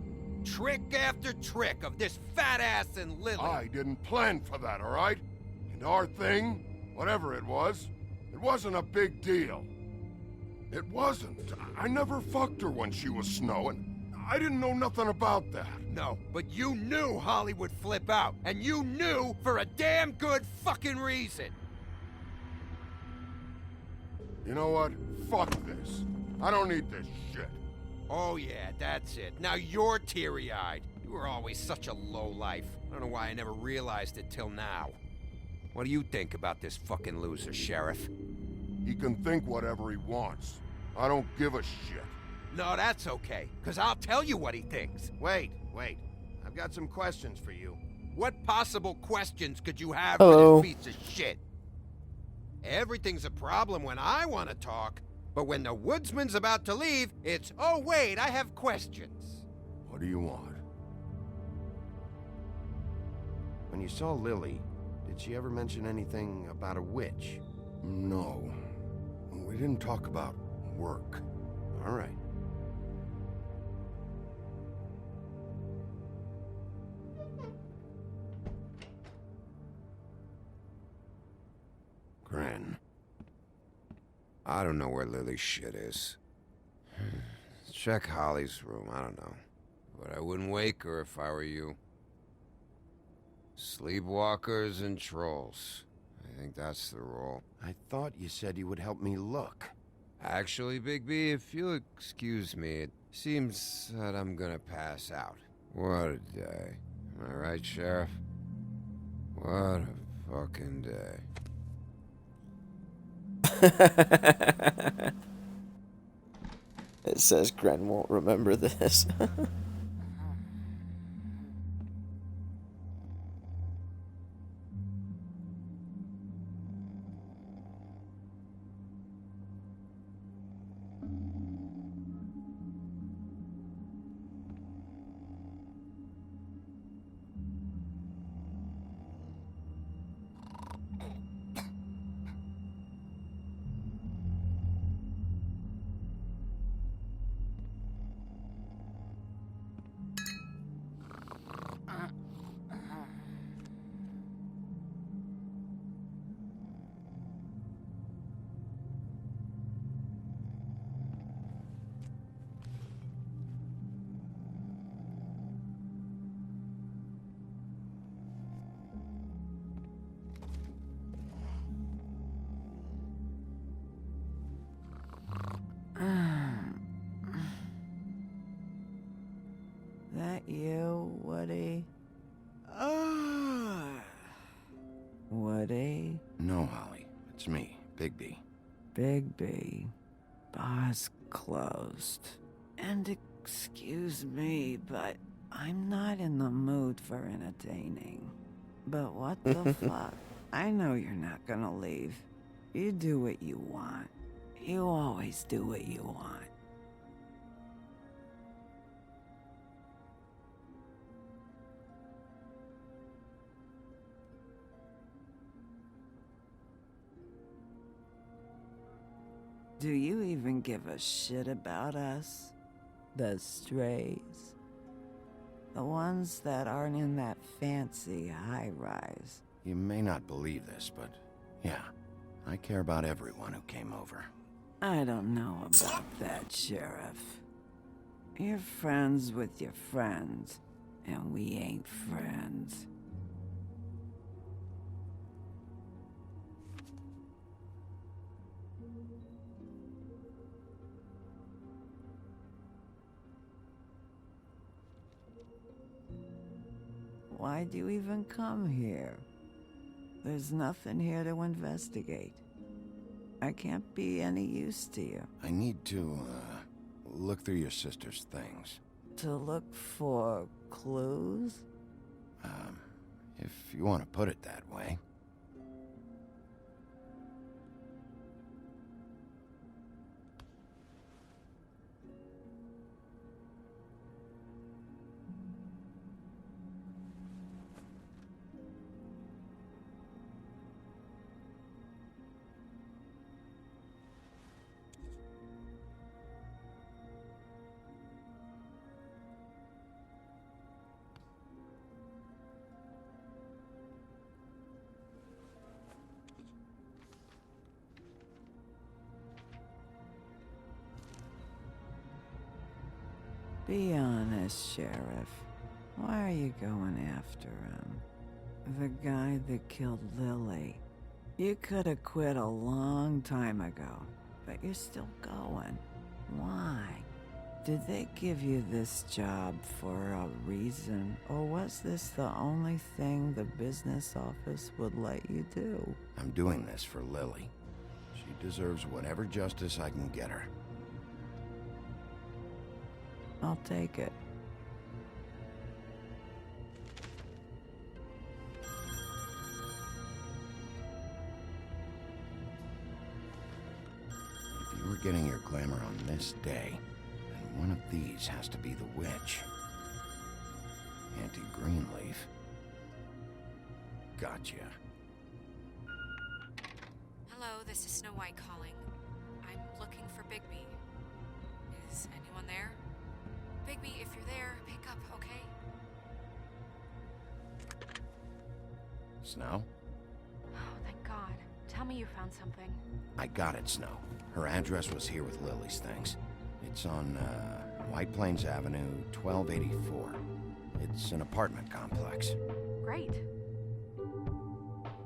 Trick after trick of this fat ass and Lily. I didn't plan for that, all right? And our thing, whatever it wasn't a big deal. It wasn't. I never fucked her when she was snowing. I didn't know nothing about that. No, but you knew Holly would flip out. And you knew for a damn good fucking reason. You know what? Fuck this. I don't need this shit. Oh yeah, that's it. Now you're teary-eyed. You were always such a lowlife. I don't know why I never realized it till now. What do you think about this fucking loser, Sheriff? He can think whatever he wants. I don't give a shit. No, that's okay, because I'll tell you what he thinks. Wait. I've got some questions for you. What possible questions could you have Hello. for this piece of shit? Everything's a problem when I want to talk, but when the woodsman's about to leave, it's, oh wait, I have questions. What do you want? When you saw Lily, did she ever mention anything about a witch? No. We didn't talk about work. All right. Gran. I don't know where Lily's shit is. Check Holly's room, I don't know. But I wouldn't wake her if I were you. Sleepwalkers and trolls. I think that's the rule. I thought you said you would help me look. Actually, Bigby, if you'll excuse me, it seems that I'm gonna pass out. What a day. Am I right, Sheriff? What a fucking day. It says Gren won't remember this. That you, Woody? Woody? No, Holly. It's me, Bigby. Bigby. Bar's closed. And excuse me, but I'm not in the mood for entertaining. But what the fuck? I know you're not gonna leave. You do what you want. You always do what you want. Do you even give a shit about us? The strays? The ones that aren't in that fancy high-rise. You may not believe this, but yeah, I care about everyone who came over. I don't know about that, Sheriff. You're friends with your friends, and we ain't friends. Why'd you even come here? There's nothing here to investigate. I can't be any use to you. I need to, look through your sister's things. To look for clues? If you want to put it that way. Be honest, Sheriff. Why are you going after him? The guy that killed Lily. You could have quit a long time ago, but you're still going. Why? Did they give you this job for a reason, or was this the only thing the business office would let you do? I'm doing this for Lily. She deserves whatever justice I can get her. I'll take it. If you were getting your glamour on this day, then one of these has to be the witch. Auntie Greenleaf. Gotcha. Hello, this is Snow White calling. I'm looking for Bigby. Is anyone there? Bigby, if you're there, pick up, okay? Snow? Oh, thank God. Tell me you found something. I got it, Snow. Her address was here with Lily's things. It's on, White Plains Avenue, 1284. It's an apartment complex. Great.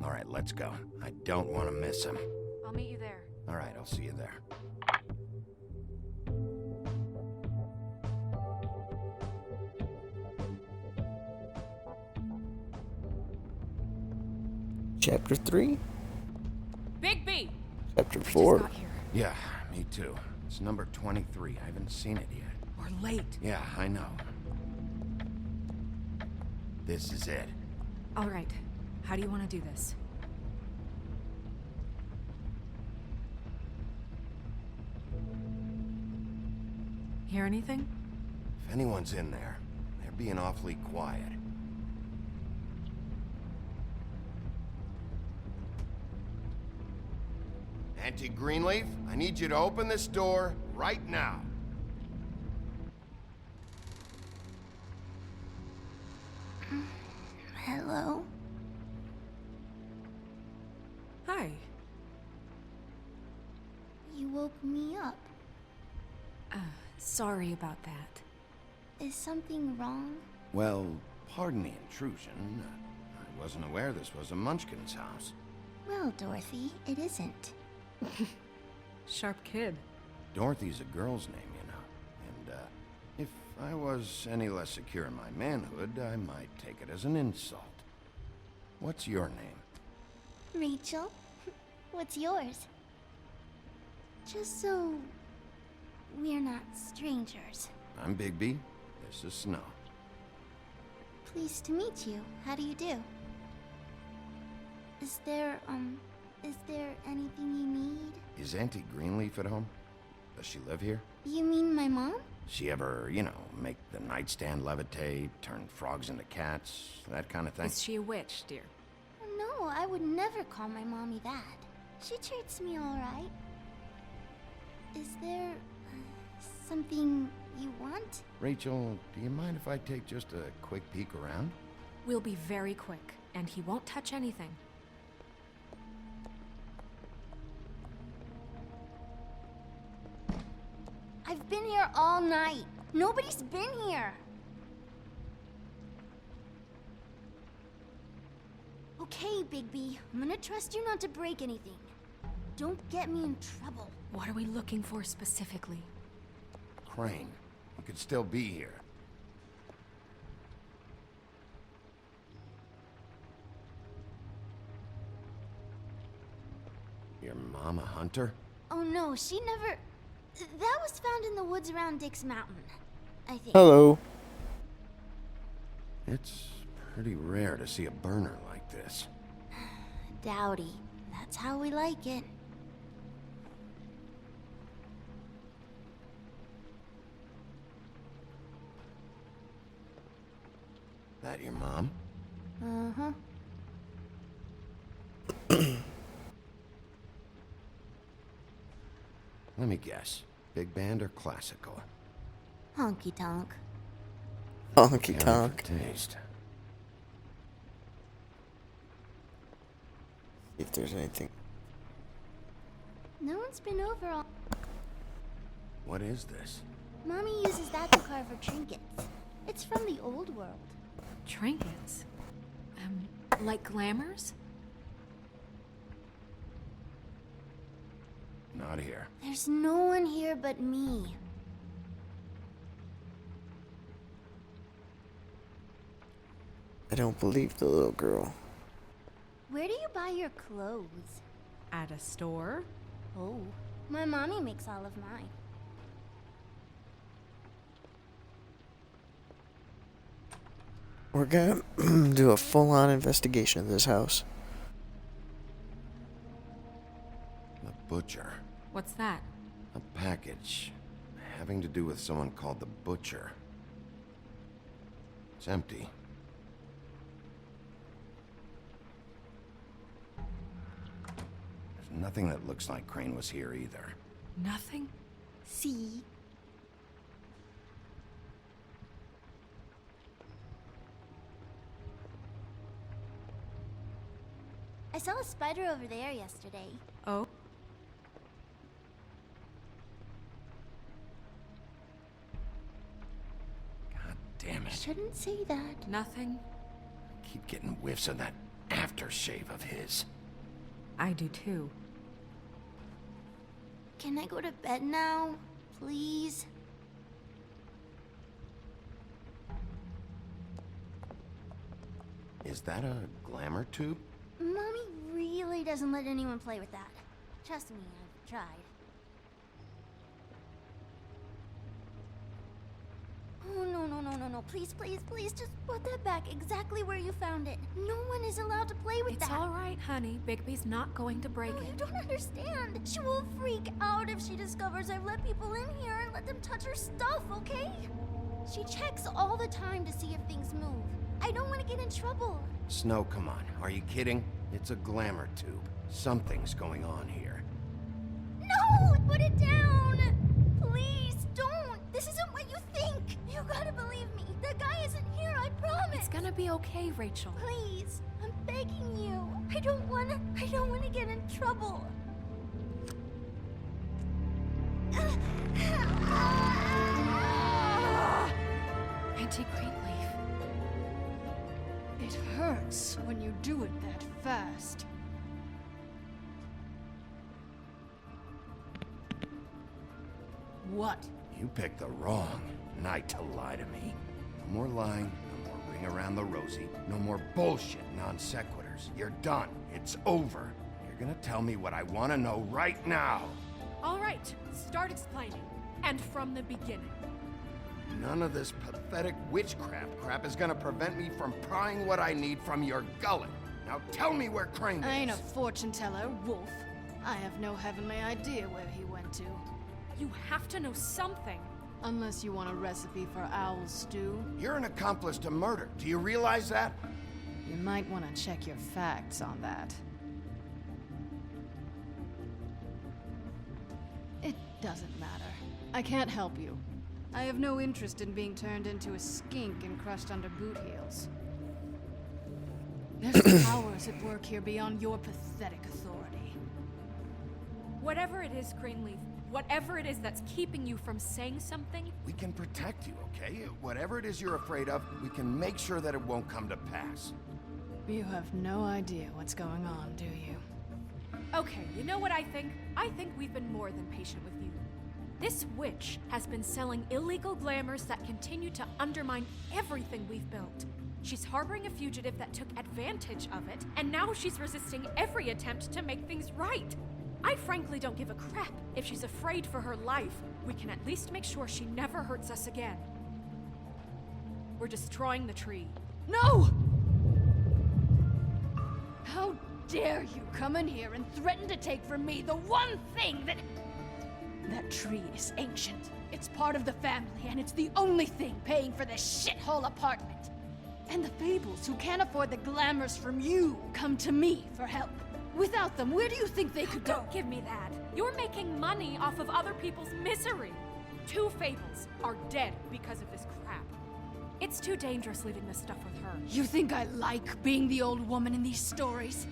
All right, let's go. I don't want to miss him. I'll meet you there. All right, I'll see you there. Chapter 3? Bigby! Chapter 4. Yeah, me too. It's number 23. I haven't seen it yet. We're late. Yeah, I know. This is it. All right. How do you want to do this? Hear anything? If anyone's in there, they're being awfully quiet. Auntie Greenleaf, I need you to open this door right now. Hello? Hi. You woke me up. Sorry about that. Is something wrong? Well, pardon the intrusion. I wasn't aware this was a Munchkin's house. Well, Dorothy, it isn't. Sharp kid. Dorothy's a girl's name, you know. And, if I was any less secure in my manhood, I might take it as an insult. What's your name? Rachel, what's yours? Just so we're not strangers. I'm Bigby. This is Snow. Pleased to meet you. How do you do? Is there anything you need? Is Auntie Greenleaf at home? Does she live here? You mean my mom? She ever, make the nightstand levitate, turn frogs into cats, that kind of thing? Is she a witch, dear? No, I would never call my mommy that. She treats me all right. Is there something you want? Rachel, do you mind if I take just a quick peek around? We'll be very quick, and he won't touch anything. I've been here all night. Nobody's been here. Okay, Bigby. I'm gonna trust you not to break anything. Don't get me in trouble. What are we looking for specifically? Crane, you could still be here. Your mom a hunter? Oh no, she never... That was found in the woods around Dick's Mountain, I think. Hello. It's pretty rare to see a burner like this. Dowdy. That's how we like it. That your mom? Uh-huh. Let me guess. Big band or classical? Honky tonk. Honky County tonk. for taste. See if there's anything. No one's been over all... What is this? Mommy uses that to carve her trinkets. It's from the old world. Trinkets? Like glamours? Not here. There's no one here but me. I don't believe the little girl. Where do you buy your clothes? At a store? Oh, my mommy makes all of mine. We're gonna do a full-on investigation of this house. The butcher. What's that? A package having to do with someone called the Butcher. It's empty. There's nothing that looks like Crane was here either. Nothing? See? I saw a spider over there yesterday. Oh? God damn it. Shouldn't say that. Nothing? Keep getting whiffs of that aftershave of his. I do too. Can I go to bed now? Please? Is that a glamour tube? Mommy really doesn't let anyone play with that. Trust me, I've tried. Oh, no. Please, just put that back exactly where you found it. No one is allowed to play with that. It's all right, honey. Bigby's not going to break it. You don't understand. She will freak out if she discovers I've let people in here and let them touch her stuff, okay? She checks all the time to see if things move. I don't want to get in trouble. Snow, come on. Are you kidding? It's a glamour tube. Something's going on here. No! Put it down! Please, don't! This isn't what you think! You gotta believe me. The guy isn't here, I promise! It's gonna be okay, Rachel. Please, I'm begging you. I don't wanna get in trouble. Auntie Greenleaf. It hurts when you do it that fast. What? You picked the wrong night to lie to me. No more lying, no more ring around the rosy, no more bullshit non sequiturs. matters. You're done. It's over. You're gonna tell me what I want to know right now. All right, start explaining. And from the beginning. None of this pathetic witchcraft crap is gonna prevent me from prying what I need from your gullet. Now tell me where Crane is. I ain't a fortune teller, Wolf. I have no heavenly idea where he went to. You have to know something. Unless you want a recipe for owl stew. You're an accomplice to murder. Do you realize that? You might want to check your facts on that. It doesn't matter. I can't help you. I have no interest in being turned into a skink and crushed under boot heels. There's powers at work here beyond your pathetic authority. Whatever it is, Greenleaf, whatever it is that's keeping you from saying something... We can protect you, okay? Whatever it is you're afraid of, we can make sure that it won't come to pass. You have no idea what's going on, do you? Okay, you know what I think? I think we've been more than patient with you. This witch has been selling illegal glamours that continue to undermine everything we've built. She's harboring a fugitive that took advantage of it, and now she's resisting every attempt to make things right. I frankly don't give a crap if she's afraid for her life. We can at least make sure she never hurts us again. We're destroying the tree. No! How dare you come in here and threaten to take from me the one thing that... That tree is ancient. It's part of the family, and it's the only thing paying for this shithole apartment. And the Fables, who can't afford the glamours from you, come to me for help. Without them, where do you think they could go? Don't give me that. You're making money off of other people's misery. 2 Fables are dead because of this crap. It's too dangerous leaving this stuff with her. You think I like being the old woman in these stories?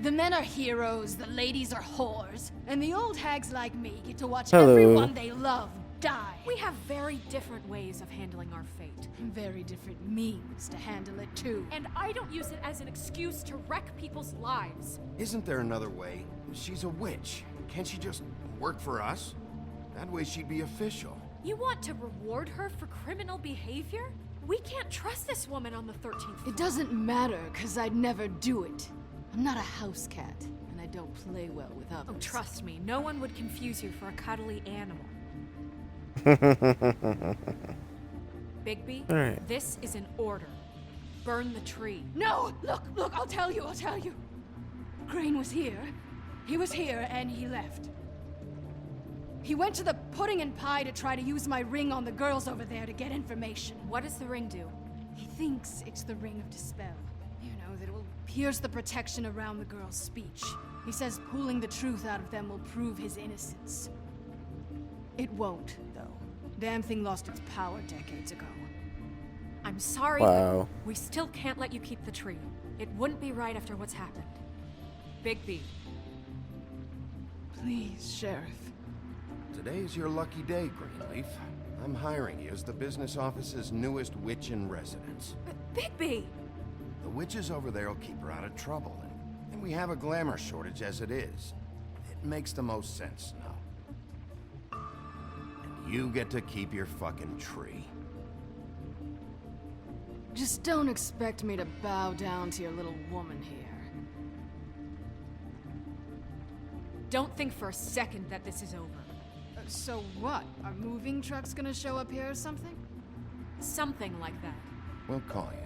The men are heroes, the ladies are whores, and the old hags like me get to watch everyone they love die. We have very different ways of handling our fate. Very different means to handle it, too. And I don't use it as an excuse to wreck people's lives. Isn't there another way? She's a witch. Can't she just work for us? That way she'd be official. You want to reward her for criminal behavior? We can't trust this woman on the 13th floor. It doesn't matter, because I'd never do it. I'm not a house cat, and I don't play well with others. Oh, trust me, no one would confuse you for a cuddly animal. Bigby, right. This is an order. Burn the tree. No! Look, I'll tell you. Crane was here. He was here, and he left. He went to the pudding and pie to try to use my ring on the girls over there to get information. What does the ring do? He thinks it's the Ring of Dispel. You know, that it will pierce the protection around the girls' speech. He says pulling the truth out of them will prove his innocence. It won't, though. Damn thing lost its power decades ago. I'm sorry, Wow. but we still can't let you keep the tree. It wouldn't be right after what's happened. Bigby. Please, Sheriff. Today is your lucky day, Greenleaf. I'm hiring you as the business office's newest witch in residence. Bigby! The witches over there will keep her out of trouble, and we have a glamour shortage as it is. It makes the most sense now. And you get to keep your fucking tree. Just don't expect me to bow down to your little woman here. Don't think for a second that this is over. So what? Are moving trucks gonna show up here or something? Something like that. We'll call you.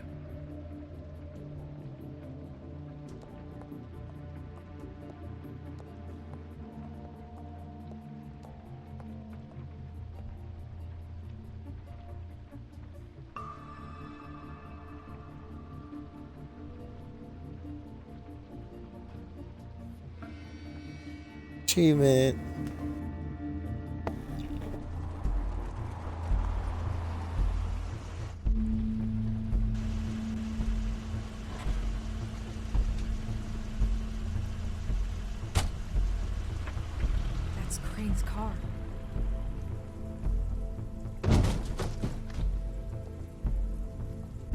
Achievement. That's Crane's car.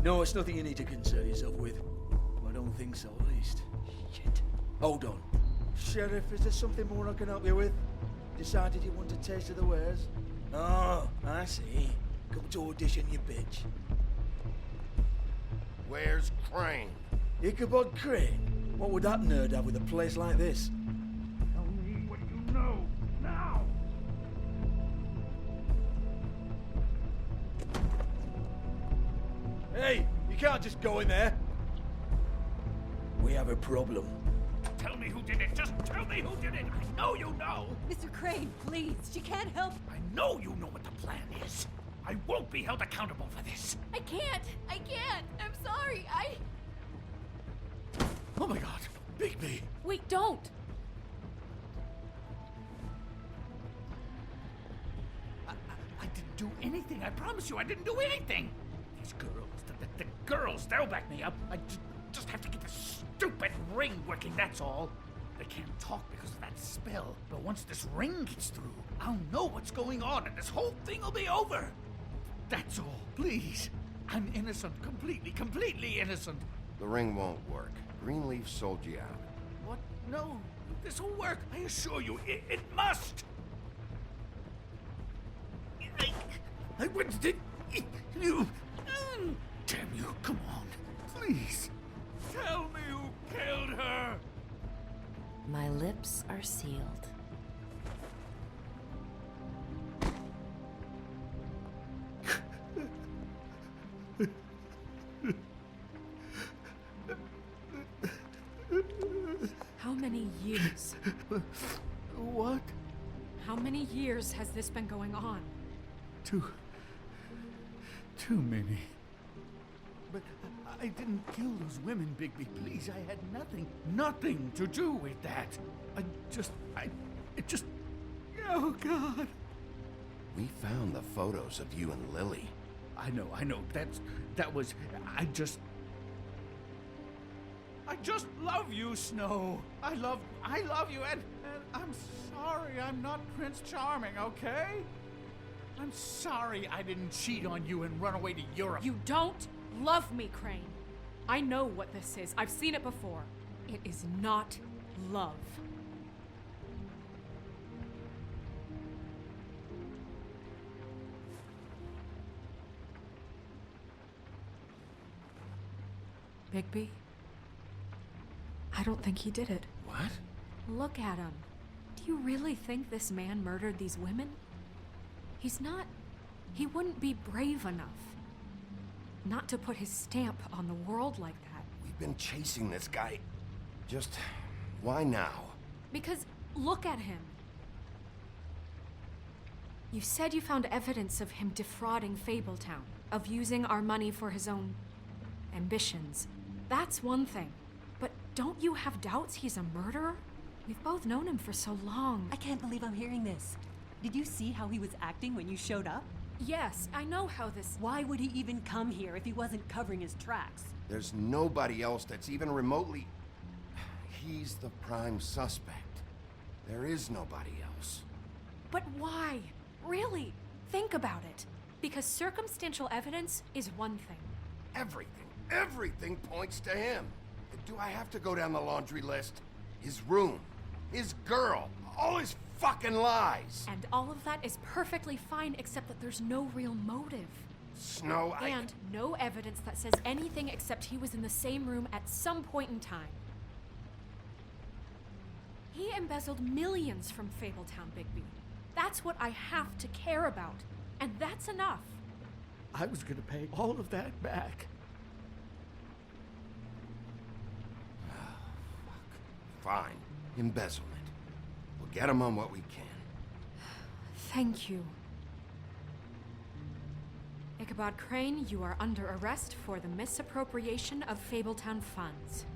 No, it's nothing you need to concern yourself with. I don't think so, at least. Shit. Hold on. Sheriff, is there something more I can help you with? Decided you want a taste of the wares? Oh, I see. Come to audition, you bitch. Where's Crane? Ichabod Crane? What would that nerd have with a place like this? Tell me what you know, now! Hey, you can't just go in there. We have a problem. Tell me who did it! Just tell me who did it! I know you know! Mr. Crane, please. She can't help. I know you know what the plan is! I won't be held accountable for this! I can't. I'm sorry. Oh my god! Bigby! Wait, don't! I didn't do anything, I promise you, I didn't do anything! These girls, the girls, they'll back me up. I just have to get this stupid ring working, that's all. They can't talk because of that spell, but once this ring gets through, I'll know what's going on and this whole thing will be over. That's all, please. I'm innocent, completely innocent. The ring won't work. Greenleaf sold you out. What? No, this will work, I assure you, it must! I wouldn't did you. Damn you, come on, please. Tell me who killed her. My lips are sealed. How many years? What? How many years has this been going on? Too many. But I didn't kill those women, Bigby. Please, I had nothing to do with that. Oh, God. We found the photos of you and Lily. I know. I just love you, Snow. I love you, and I'm sorry I'm not Prince Charming, okay? I'm sorry I didn't cheat on you and run away to Europe. You don't love me, Crane. I know what this is. I've seen it before. It is not love. Bigby? I don't think he did it. What? Look at him. Do you really think this man murdered these women? He's not... He wouldn't be brave enough. Not to put his stamp on the world like that. We've been chasing this guy. Just... why now? Because look at him. You said you found evidence of him defrauding Fabletown, of using our money for his own ambitions. That's one thing. But don't you have doubts he's a murderer? We've both known him for so long. I can't believe I'm hearing this. Did you see how he was acting when you showed up? Yes, I know how this... Why would he even come here if he wasn't covering his tracks? There's nobody else that's even remotely... He's the prime suspect. There is nobody else. But why? Really? Think about it. Because circumstantial evidence is one thing. Everything points to him. Do I have to go down the laundry list? His room, his girl, all his fucking lies. And all of that is perfectly fine, except that there's no real motive. Snow, And no evidence that says anything except he was in the same room at some point in time. He embezzled millions from Fabletown, Bigby. That's what I have to care about. And that's enough. I was gonna pay all of that back. Fine. Embezzlement. We'll get him on what we can. Thank you. Ichabod Crane, you are under arrest for the misappropriation of Fabletown funds.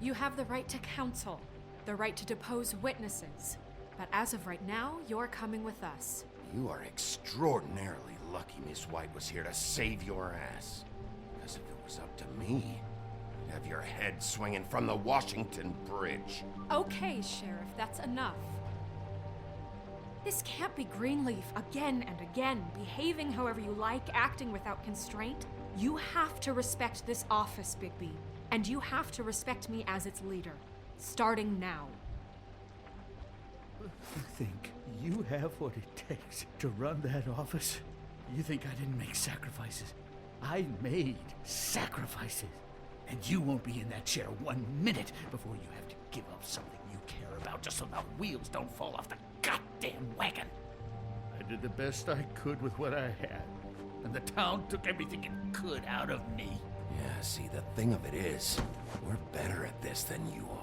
You have the right to counsel, the right to depose witnesses. But as of right now, you're coming with us. You are extraordinarily lucky Miss White was here to save your ass. Because if it was up to me, you'd have your head swinging from the Washington Bridge. Okay, Sheriff, that's enough. This can't be Greenleaf again and again, behaving however you like, acting without constraint. You have to respect this office, Bigby. And you have to respect me as its leader. Starting now. You think you have what it takes to run that office? You think I didn't make sacrifices? I made sacrifices. And you won't be in that chair 1 minute before you have to give up something you care about just so the wheels don't fall off the goddamn wagon. I did the best I could with what I had, and the town took everything it could out of me. Yeah, see, the thing of it is, we're better at this than you are.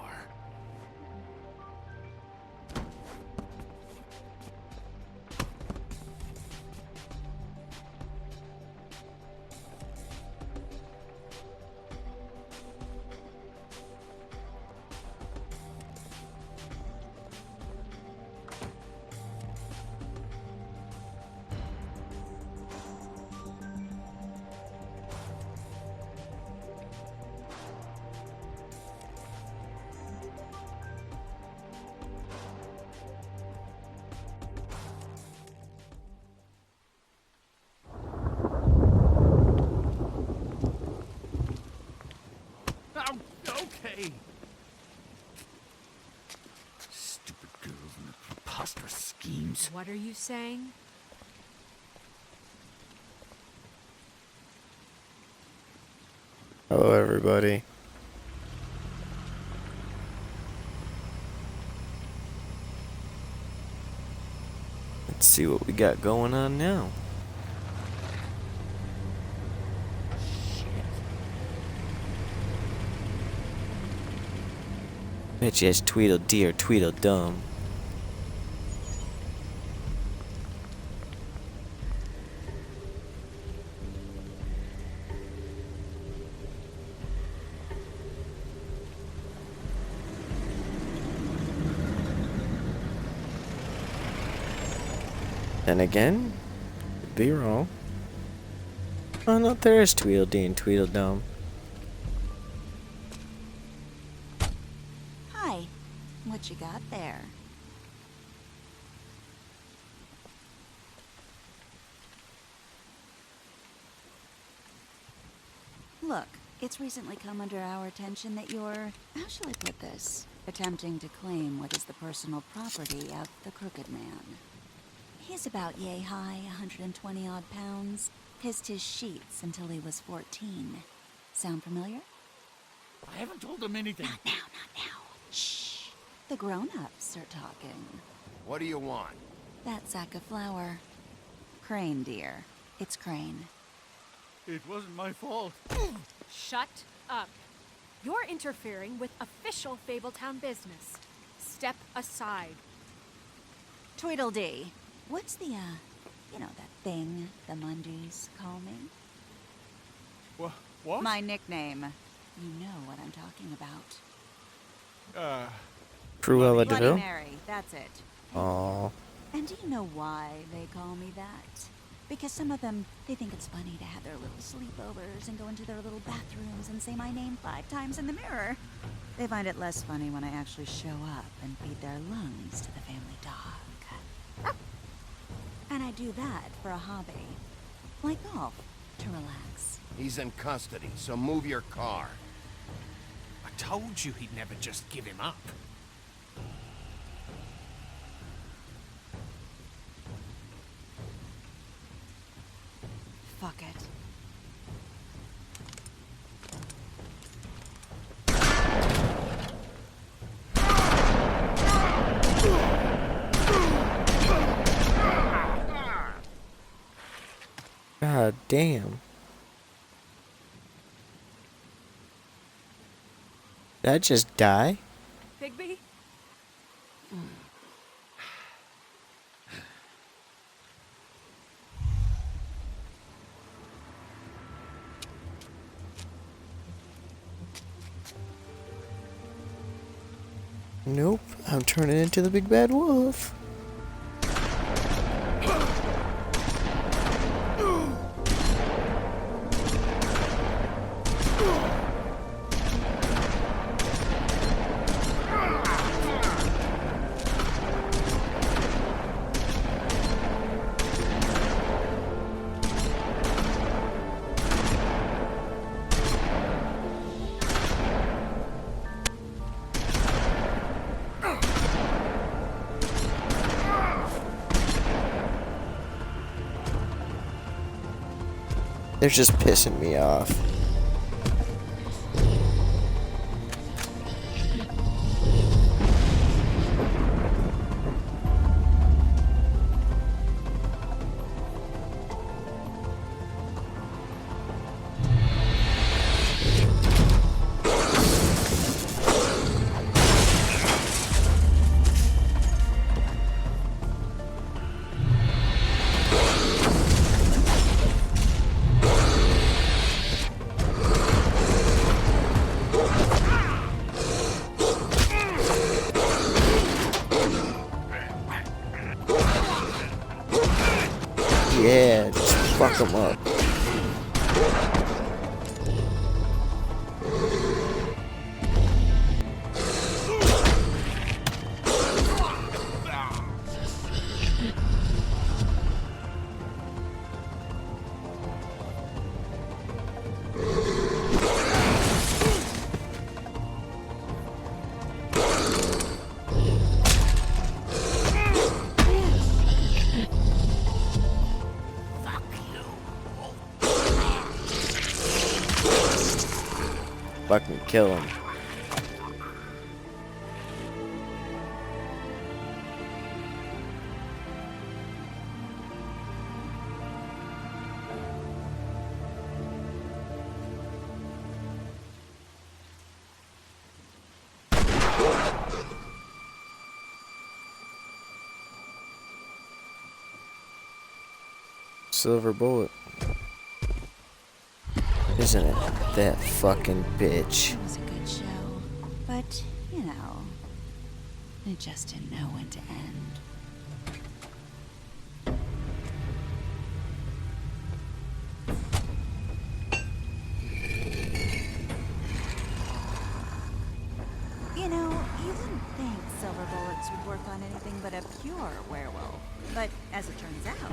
Okay. Stupid girls and their preposterous schemes. What are you saying? Hello, everybody. Let's see what we got going on now. Bet you it's Tweedledee or Tweedledum. Then again, could be wrong. Oh no, there is Tweedledee and Tweedledum. Hi. What you got there? Look, it's recently come under our attention that you're, how shall I put this, attempting to claim what is the personal property of the Crooked Man. He's about yay high, 120 odd pounds. Pissed his sheets until he was 14. Sound familiar? I haven't told them anything. Not now. Shh. The grown-ups are talking. What do you want? That sack of flour. Crane, dear. It's Crane. It wasn't my fault. Shut up. You're interfering with official Fabletown business. Step aside. Tweedledee. What's the, you know, that thing the Mundys call me? What? My nickname. You know what I'm talking about. Cruella Bloody DeVille? Mary, that's it. Aww. And do you know why they call me that? Because some of them, they think it's funny to have their little sleepovers and go into their little bathrooms and say my name 5 times in the mirror. They find it less funny when I actually show up and feed their lungs to the family dog. And I do that for a hobby. Like golf, to relax. He's in custody, so move your car. I told you he'd never just give him up. Fuck it. God damn. Did I just die? Bigby? Nope, I'm turning into the big bad wolf. They're just pissing me off. him up. Fucking kill him. Silver bullet. Isn't it that fucking bitch? It was a good show, but, you know, it just didn't know when to end. You know, you wouldn't think silver bullets would work on anything but a pure werewolf, but as it turns out,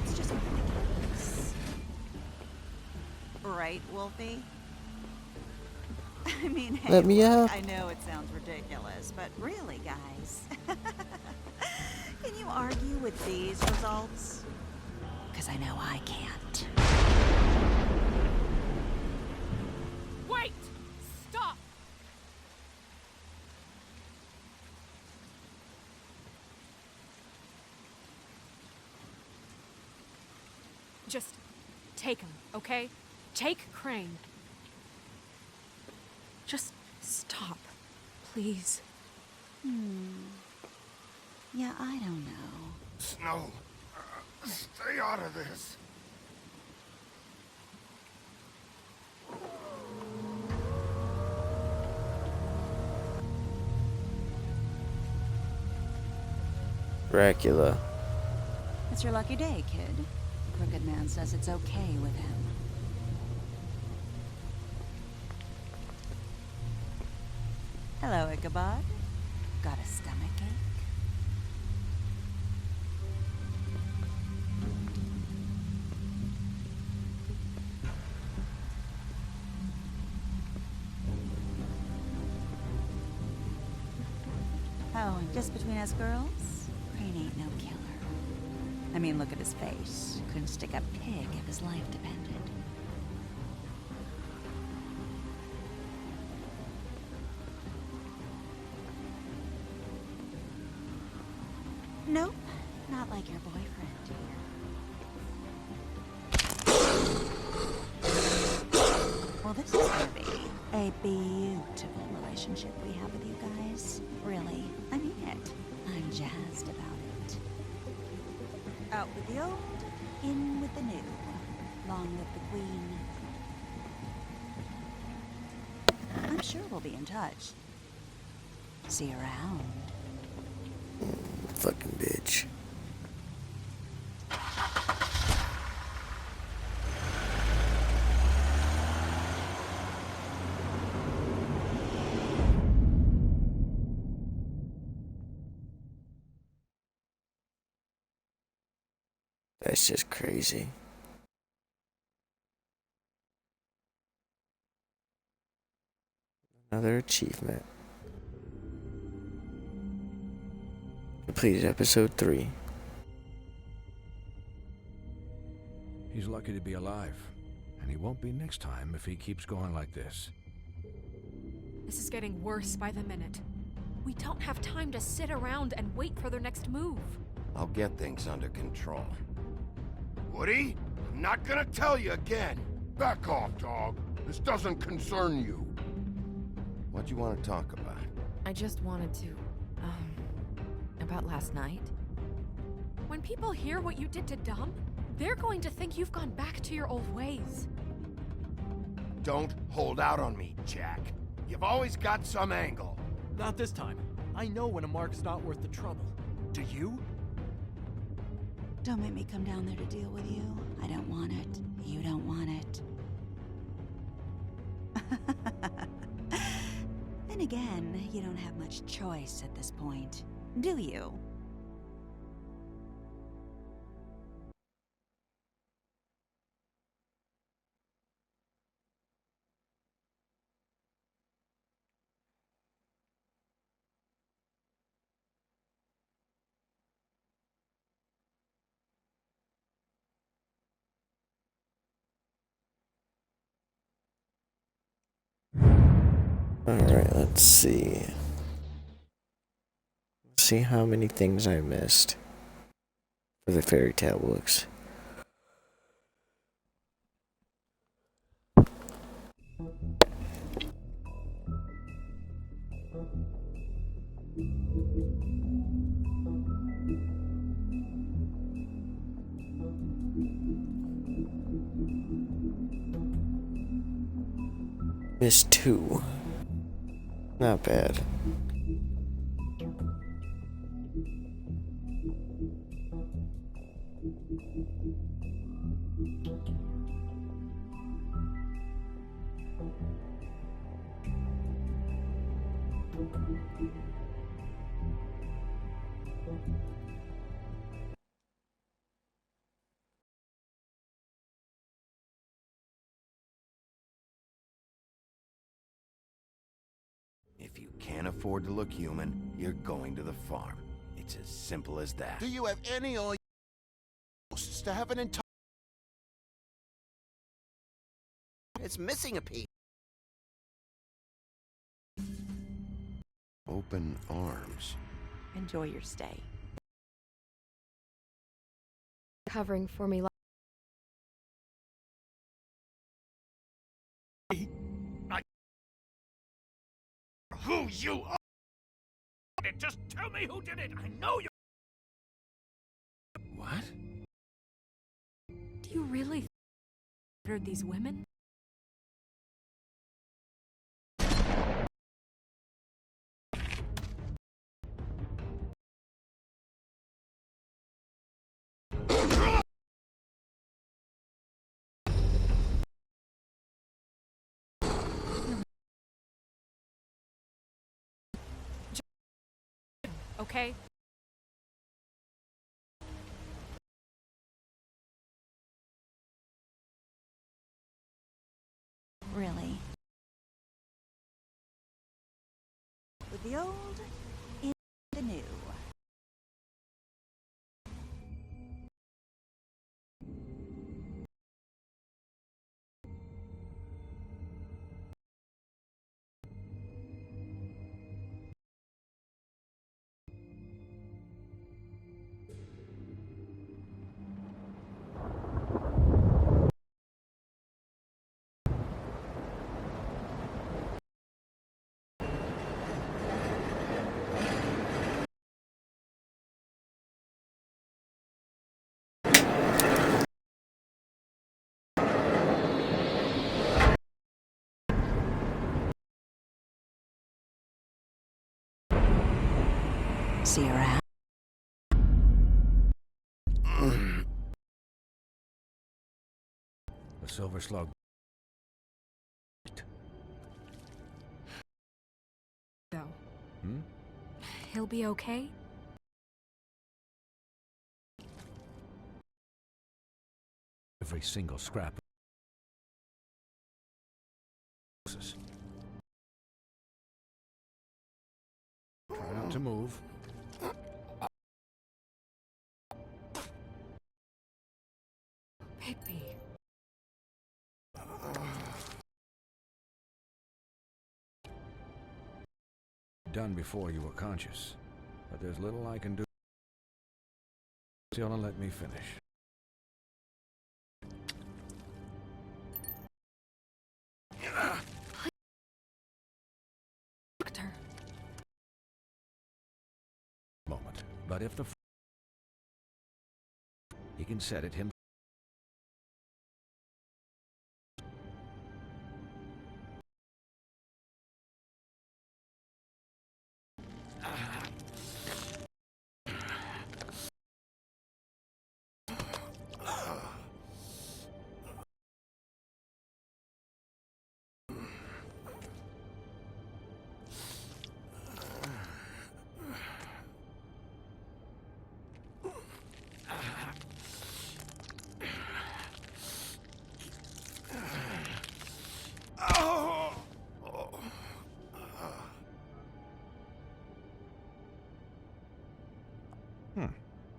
it's just one of the kinks. Right, Wolfie? I mean, hey, Let me look, out. I know it sounds ridiculous, but really, guys, can you argue with these results? Because I know I can't. Wait! Stop! Just take him, okay? Take Crane. Just stop, please. Yeah, I don't know. Snow, stay out of this. Dracula. It's your lucky day, kid. Crooked Man says it's okay with him. Hello, Ichabod. Got a stomachache? Oh, and just between us girls, Crane ain't no killer. I mean, look at his face. Couldn't stick a pig if his life depended. Nope, not like your boyfriend here. Well, this is gonna be a beautiful relationship we have with you guys. Really, I mean it. I'm jazzed about it. Out with the old, in with the new. Long live the Queen. I'm sure we'll be in touch. See you around. Fucking bitch. That's just crazy. Another achievement. Completed episode 3. He's lucky to be alive, and he won't be next time if he keeps going like this. This is getting worse by the minute. We don't have time to sit around and wait for their next move. I'll get things under control. Woody, I'm not gonna tell you again. Back off, dog. This doesn't concern you. What do you want to talk about? I just wanted to, about last night. When people hear what you did to Dom, they're going to think you've gone back to your old ways. Don't hold out on me, Jack. You've always got some angle. Not this time. I know when a mark's not worth the trouble. Do you? Don't make me come down there to deal with you. I don't want it. You don't want it. Then again, you don't have much choice at this point, do you? Alright, let's see. Let's see how many things I missed for the fairy tale books. Missed 2. Not bad. If you can't afford to look human, you're going to the farm. It's as simple as that. Do you have any ghosts to have an entire... It's missing a piece. Open arms. Enjoy your stay. Covering for me. Who you are? Just tell me who did it. I know you. What? Do you really murdered these women? Okay? Really? With the old in the new. See you around. The Silver Slug. Though. Hmm? He'll be okay? Every single scrap. Try not to move. Higby. Done before you were conscious, but there's little I can do. Still, let me finish. Doctor. Moment. But if the he can set it himself.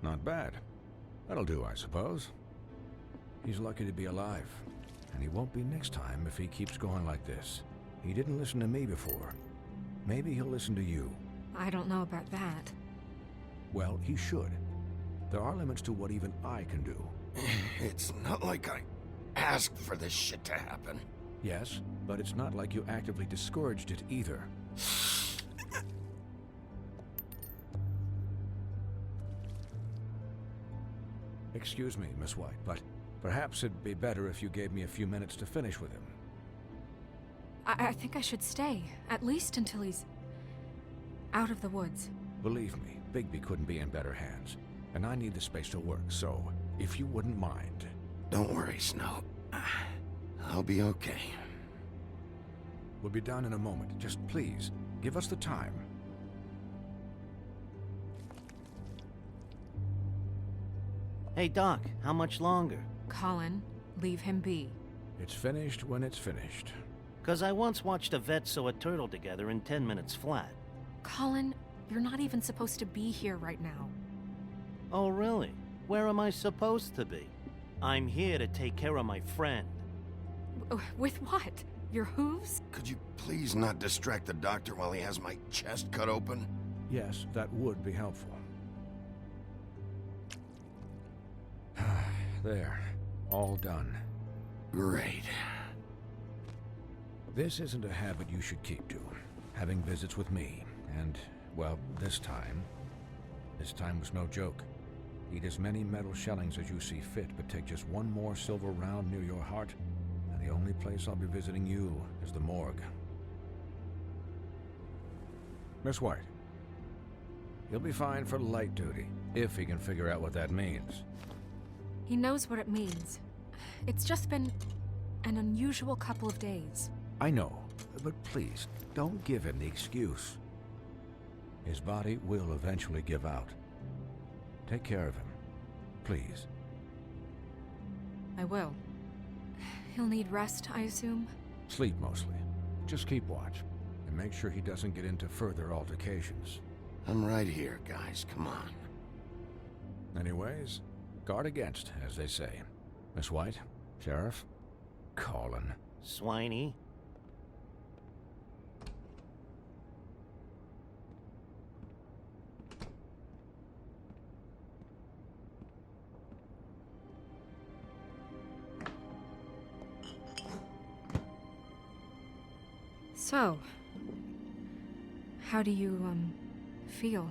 Not bad. That'll do, I suppose. He's lucky to be alive, and he won't be next time if he keeps going like this. He didn't listen to me before. Maybe he'll listen to you. I don't know about that. Well, he should. There are limits to what even I can do. It's not like I asked for this shit to happen. Yes, but it's not like you actively discouraged it either. Excuse me, Miss White, but perhaps it'd be better if you gave me a few minutes to finish with him. I think I should stay, at least until he's out of the woods. Believe me, Bigby couldn't be in better hands, and I need the space to work, so if you wouldn't mind. Don't worry, Snow. I'll be okay. We'll be down in a moment. Just please, give us the time. Hey, Doc, how much longer? Colin, leave him be. It's finished when it's finished. 'Cause I once watched a vet sew a turtle together in 10 minutes flat. Colin, you're not even supposed to be here right now. Oh, really? Where am I supposed to be? I'm here to take care of my friend. With what? Your hooves? Could you please not distract the doctor while he has my chest cut open? Yes, that would be helpful. There. All done. Great. This isn't a habit you should keep to. Having visits with me. And, well, this time was no joke. Eat as many metal shellings as you see fit, but take just one more silver round near your heart, and the only place I'll be visiting you is the morgue. Miss White. He'll be fine for light duty, if he can figure out what that means. He knows what it means. It's just been an unusual couple of days. I know, but please, don't give him the excuse. His body will eventually give out. Take care of him, please. I will. He'll need rest, I assume? Sleep mostly. Just keep watch, and make sure he doesn't get into further altercations. I'm right here, guys. Come on. Anyways, guard against, as they say. Miss White, Sheriff, Colin. Swiney. So, how do you, feel?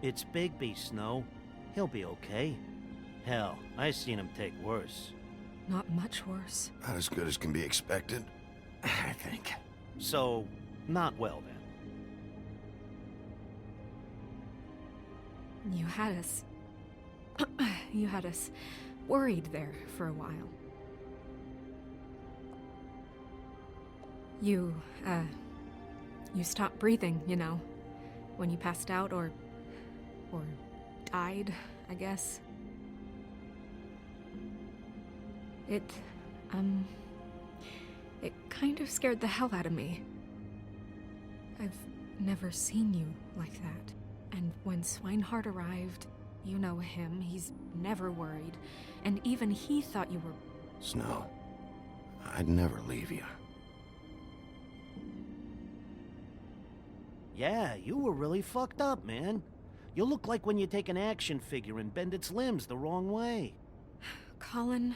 It's Bigby, Snow. He'll be okay. Hell, I seen him take worse. Not much worse. Not as good as can be expected, I think. So, not well then. You had us... you had us worried there for a while. You stopped breathing, you know, when you passed out or died, I guess. It kind of scared the hell out of me. I've never seen you like that. And when Swinehart arrived, you know him, he's never worried. And even he thought you were... Snow, I'd never leave you. Yeah, you were really fucked up, man. You look like when you take an action figure and bend its limbs the wrong way. Colin...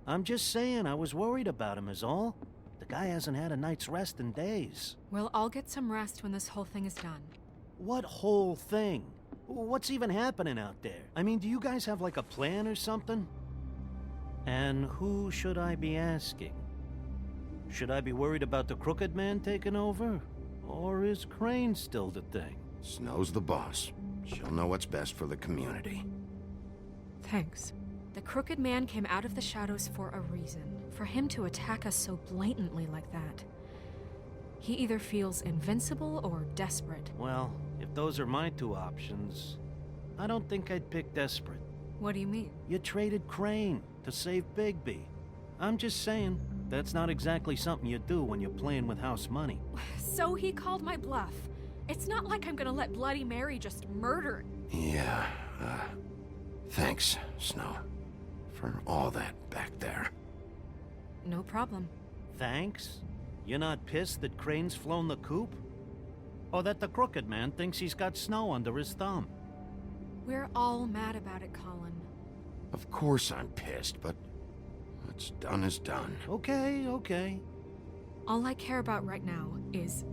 I'm just saying, I was worried about him is all. The guy hasn't had a night's rest in days. We'll all get some rest when this whole thing is done. What whole thing? What's even happening out there? I mean, do you guys have like a plan or something? And who should I be asking? Should I be worried about the Crooked Man taking over? Or is Crane still the thing? Snow's the boss. She'll know what's best for the community. Thanks. The Crooked Man came out of the shadows for a reason. For him to attack us so blatantly like that. He either feels invincible or desperate. Well, if those are my two options, I don't think I'd pick desperate. What do you mean? You traded Crane to save Bigby. I'm just saying, that's not exactly something you do when you're playing with house money. So he called my bluff. It's not like I'm gonna let Bloody Mary just murder... Yeah, Thanks, Snow, for all that back there. No problem. Thanks? You're not pissed that Crane's flown the coop? Or that the Crooked Man thinks he's got Snow under his thumb? We're all mad about it, Colin. Of course I'm pissed, but what's done is done. Okay. All I care about right now is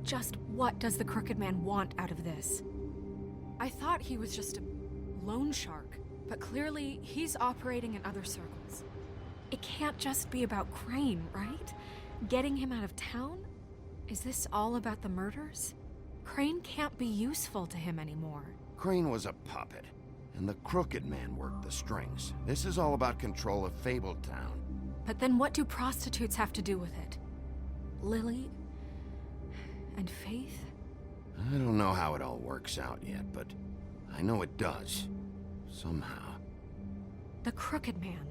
just what does the Crooked Man want out of this? I thought he was just a loan shark, but clearly he's operating in other circles. It can't just be about Crane, right? Getting him out of town? Is this all about the murders? Crane can't be useful to him anymore. Crane was a puppet, and the Crooked Man worked the strings. This is all about control of Fabletown. But then what do prostitutes have to do with it? Lily? And Faith? I don't know how it all works out yet, but I know it does. Somehow. The Crooked Man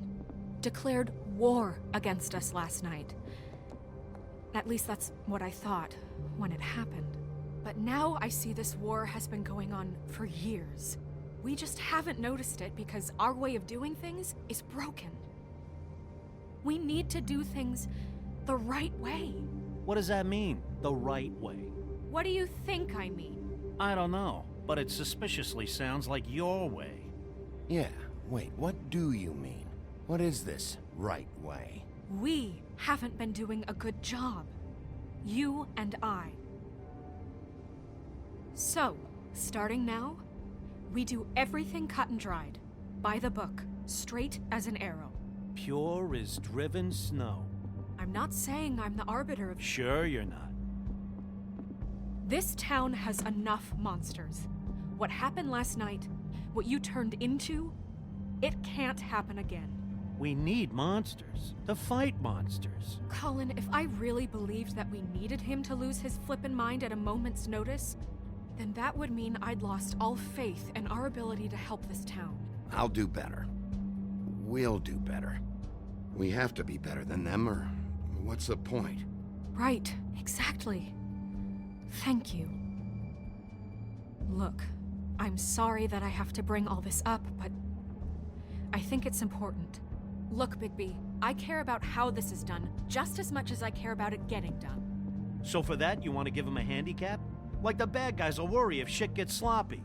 declared war against us last night. At least that's what I thought when it happened. But now I see this war has been going on for years. We just haven't noticed it because our way of doing things is broken. We need to do things the right way. What does that mean, the right way? What do you think I mean? I don't know, but it suspiciously sounds like your way. Yeah, wait, what do you mean? What is this right way? We haven't been doing a good job. You and I. So, starting now, we do everything cut and dried. By the book, straight as an arrow. Pure as driven snow. I'm not saying I'm the arbiter of... Sure you're not. This town has enough monsters. What happened last night, what you turned into, it can't happen again. We need monsters. To fight monsters. Colin, if I really believed that we needed him to lose his flippin' mind at a moment's notice, then that would mean I'd lost all faith in our ability to help this town. I'll do better. We'll do better. We have to be better than them, or what's the point? Right, exactly. Thank you. Look, I'm sorry that I have to bring all this up, but I think it's important. Look, Bigby, I care about how this is done just as much as I care about it getting done. So for that, you want to give him a handicap? Like the bad guys will worry if shit gets sloppy.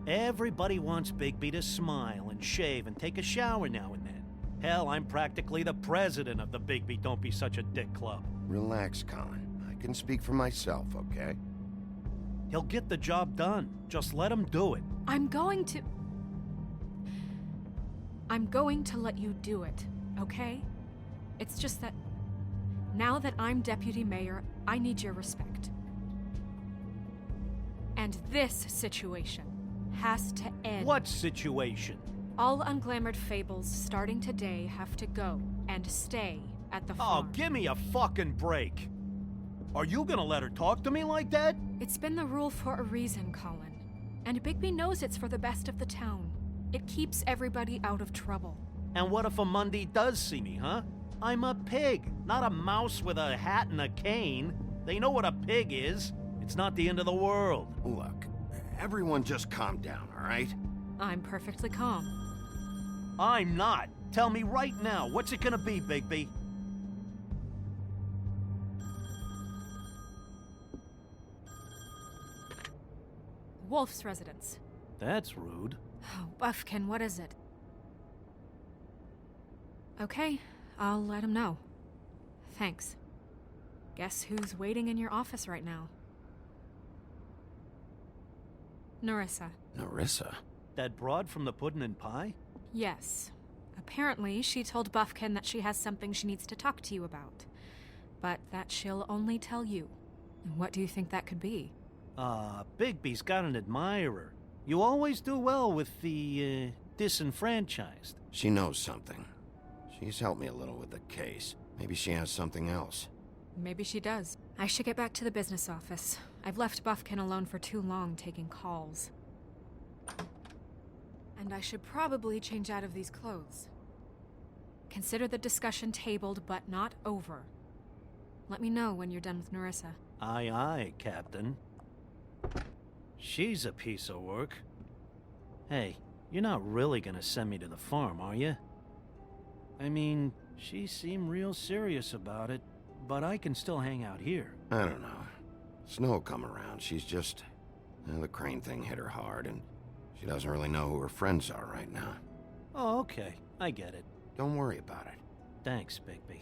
Everybody wants Bigby to smile and shave and take a shower now and then. Hell, I'm practically the president of the Bigby Don't Be Such a Dick Club. Relax, Colin. I can speak for myself, okay? He'll get the job done. Just let him do it. I'm going to let you do it, okay? It's just that now that I'm deputy mayor, I need your respect. And this situation has to end. What situation? All unglamored fables starting today have to go and stay at the farm. Oh, give me a fucking break. Are you gonna let her talk to me like that? It's been the rule for a reason, Colin. And Bigby knows it's for the best of the town. It keeps everybody out of trouble. And what if a Mundy does see me, huh? I'm a pig, not a mouse with a hat and a cane. They know what a pig is. It's not the end of the world. Look, everyone just calm down, all right? I'm perfectly calm. I'm not. Tell me right now, what's it gonna be, Bigby? Wolf's residence. That's rude. Oh, Buffkin, what is it? Okay, I'll let him know. Thanks. Guess who's waiting in your office right now? Nerissa. Nerissa? That broad from the Puddin' and Pie? Yes. Apparently, she told Buffkin that she has something she needs to talk to you about. But that she'll only tell you. And what do you think that could be? Bigby's got an admirer. You always do well with the, disenfranchised. She knows something. She's helped me a little with the case. Maybe she has something else. Maybe she does. I should get back to the business office. I've left Buffkin alone for too long taking calls. And I should probably change out of these clothes. Consider the discussion tabled, but not over. Let me know when you're done with Nerissa. Aye, aye, Captain. She's a piece of work. Hey, you're not really gonna send me to the farm, are you? I mean, she seemed real serious about it, but I can still hang out here. I don't know. Snow will come around. She's just... the Crane thing hit her hard, and she doesn't really know who her friends are right now. Oh, okay. I get it. Don't worry about it. Thanks, Bigby.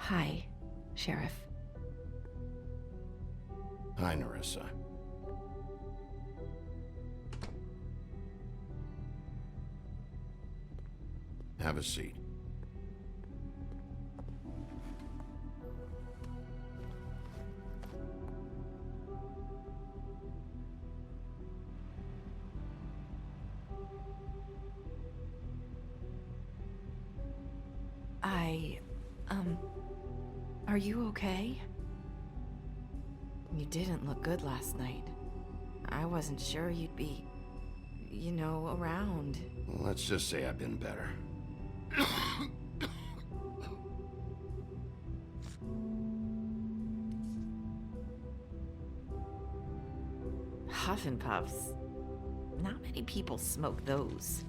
Hi, Sheriff. Hi, Nerissa. Have a seat. Are you okay? You didn't look good last night. I wasn't sure you'd be, you know, around. Let's just say I've been better. Huff and Puffs. Not many people smoke those.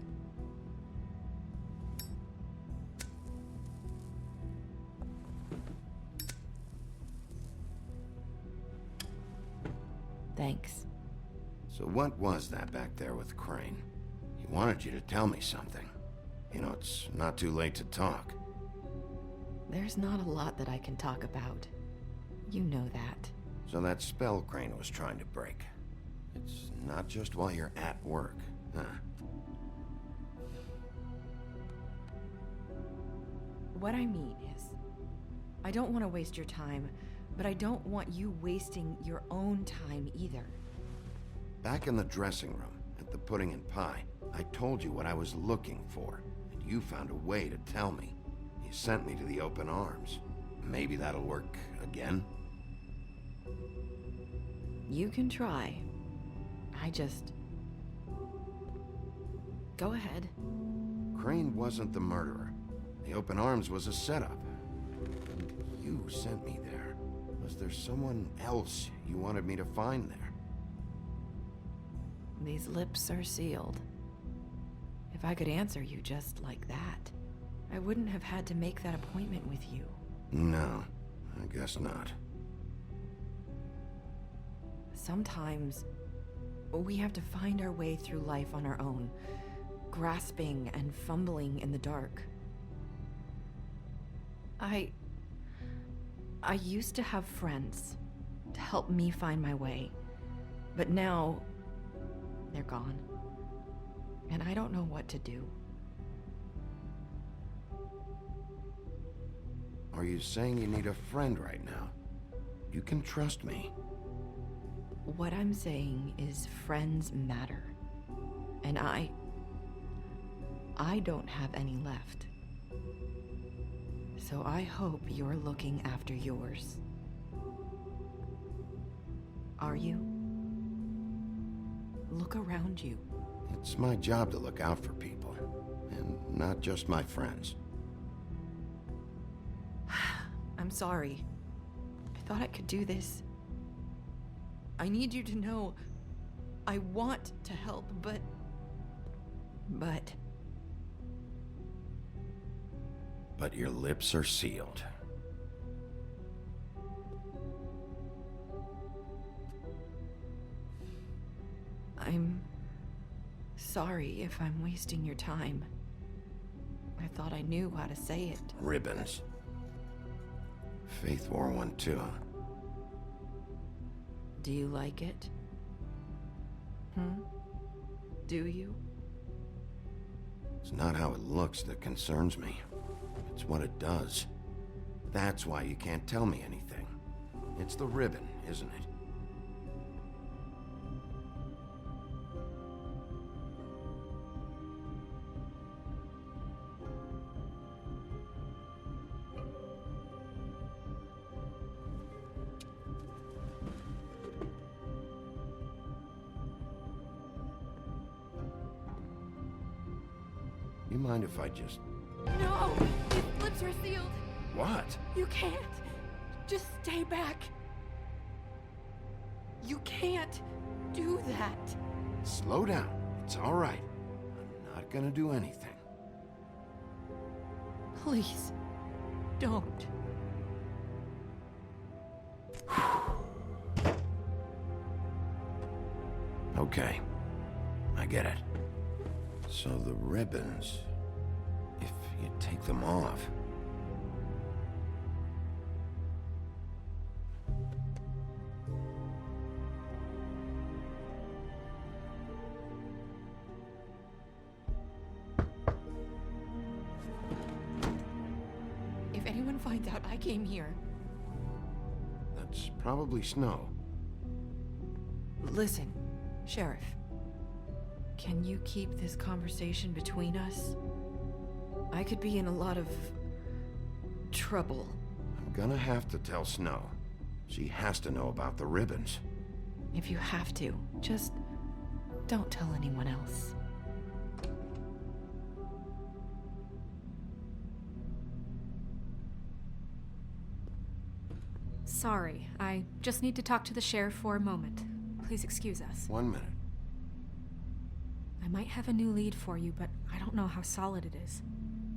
Thanks. So what was that back there with Crane? He wanted you to tell me something. You know, it's not too late to talk. There's not a lot that I can talk about. You know that. So that spell Crane was trying to break. It's not just while you're at work, huh? What I mean is, I don't want to waste your time, but I don't want you wasting your own time either. Back in the dressing room, at the Pudding and Pie, I told you what I was looking for, and you found a way to tell me. You sent me to the Open Arms. Maybe that'll work again? You can try. I just... Go ahead. Crane wasn't the murderer. The Open Arms was a setup. You sent me there. Was there someone else you wanted me to find there? These lips are sealed. If I could answer you just like that, I wouldn't have had to make that appointment with you. No, I guess not. Sometimes, we have to find our way through life on our own, grasping and fumbling in the dark. I used to have friends to help me find my way, but now they're gone, and I don't know what to do. Are you saying you need a friend right now? You can trust me. What I'm saying is friends matter. And I don't have any left. So I hope you're looking after yours. Are you? Look around you. It's my job to look out for people, and not just my friends. I'm sorry. I thought I could do this. I need you to know I want to help, but... But your lips are sealed. I'm sorry if I'm wasting your time. I thought I knew how to say it. Ribbons. Faith wore one too. Do you like it? Do you? It's not how it looks that concerns me. It's what it does. That's why you can't tell me anything. It's the ribbon, isn't it? You mind if I just... No! His lips are sealed! What? You can't! Just stay back! You can't do that! Slow down. It's all right. I'm not gonna do anything. Please, don't. Okay. I get it. So the ribbons, if you take them off... If anyone finds out I came here... That's probably Snow. Listen, Sheriff. Can you keep this conversation between us? I could be in a lot of... trouble. I'm gonna have to tell Snow. She has to know about the ribbons. If you have to, just don't tell anyone else. Sorry, I just need to talk to the sheriff for a moment. Please excuse us. 1 minute. I might have a new lead for you, but I don't know how solid it is.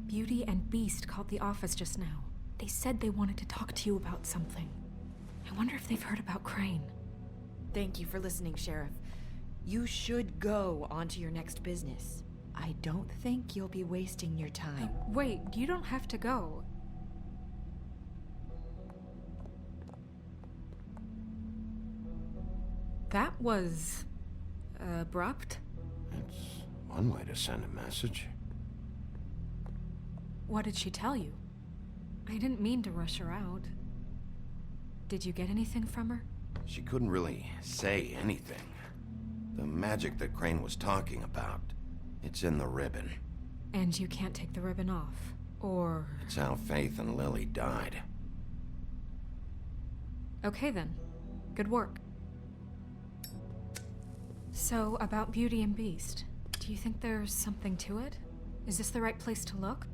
Beauty and Beast called the office just now. They said they wanted to talk to you about something. I wonder if they've heard about Crane. Thank you for listening, Sheriff. You should go on to your next business. I don't think you'll be wasting your time. Wait, you don't have to go. That was... abrupt? It's one way to send a message. What did she tell you? I didn't mean to rush her out. Did you get anything from her? She couldn't really say anything. The magic that Crane was talking about, it's in the ribbon. And you can't take the ribbon off, or... It's how Faith and Lily died. Okay then. Good work. So, about Beauty and Beast, do you think there's something to it? Is this the right place to look?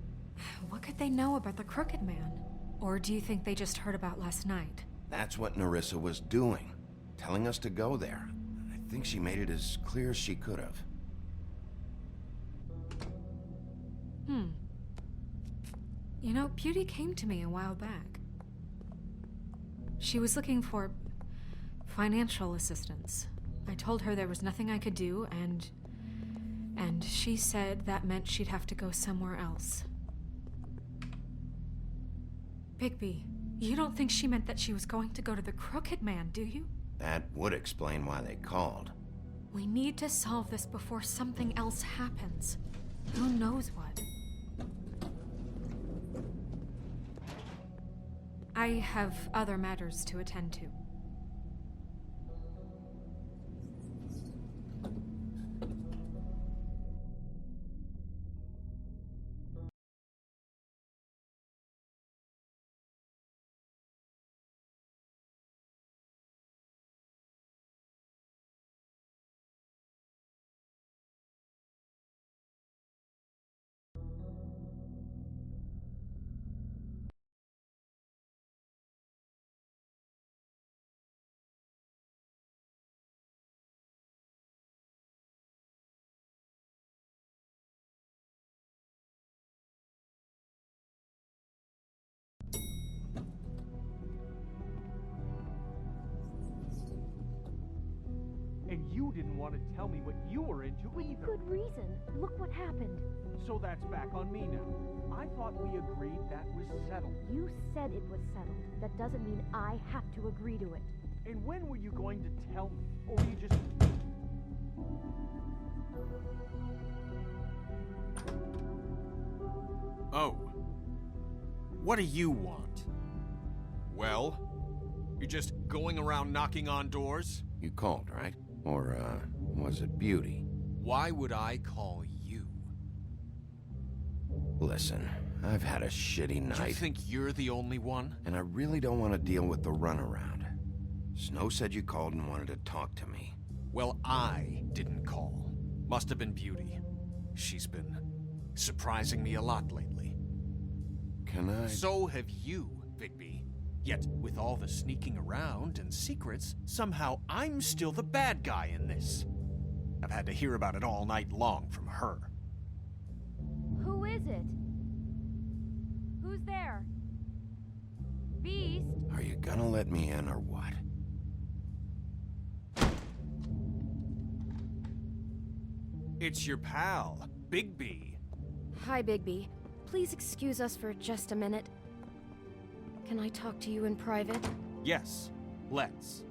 What could they know about the Crooked Man? Or do you think they just heard about last night? That's what Nerissa was doing, telling us to go there. I think she made it as clear as she could have. You know, Beauty came to me a while back. She was looking for financial assistance. I told her there was nothing I could do, and she said that meant she'd have to go somewhere else. Bigby, you don't think she meant that she was going to go to the Crooked Man, do you? That would explain why they called. We need to solve this before something else happens. Who knows what? I have other matters to attend to. And you didn't want to tell me what you were into either. Good reason. Look what happened. So that's back on me now. I thought we agreed that was settled. You said it was settled. That doesn't mean I have to agree to it. And when were you going to tell me? Or were you just... Oh. What do you want? Well? You're just going around knocking on doors? You called, right? Or, was it Beauty? Why would I call you? Listen, I've had a shitty night. Do you think you're the only one? And I really don't want to deal with the runaround. Snow said you called and wanted to talk to me. Well, I didn't call. Must have been Beauty. She's been surprising me a lot lately. Can I... So have you, Bigby. Yet, with all the sneaking around and secrets, somehow I'm still the bad guy in this. I've had to hear about it all night long from her. Who is it? Who's there? Beast? Are you gonna let me in or what? It's your pal, Bigby. Hi, Bigby. Please excuse us for just a minute. Can I talk to you in private? Yes, let's.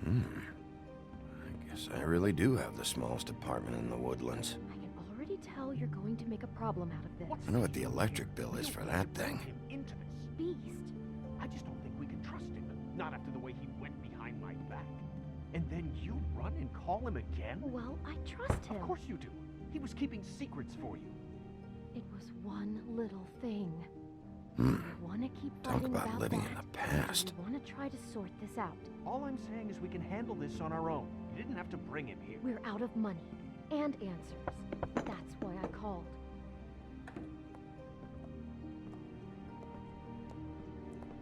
I guess I really do have the smallest apartment in the Woodlands. I can already tell you're going to make a problem out of this. I know what the electric bill is for that thing. Into this. Beast. I just don't think we can trust him. Not after the way he went behind my back. And then you run and call him again? Well, I trust him. Of course you do. He was keeping secrets for you. It was one little thing. Hmm. You want to keep Talk fighting about living that, in the past. You want to try to sort this out. All I'm saying is we can handle this on our own. You didn't have to bring him here. We're out of money and answers. That's why I called.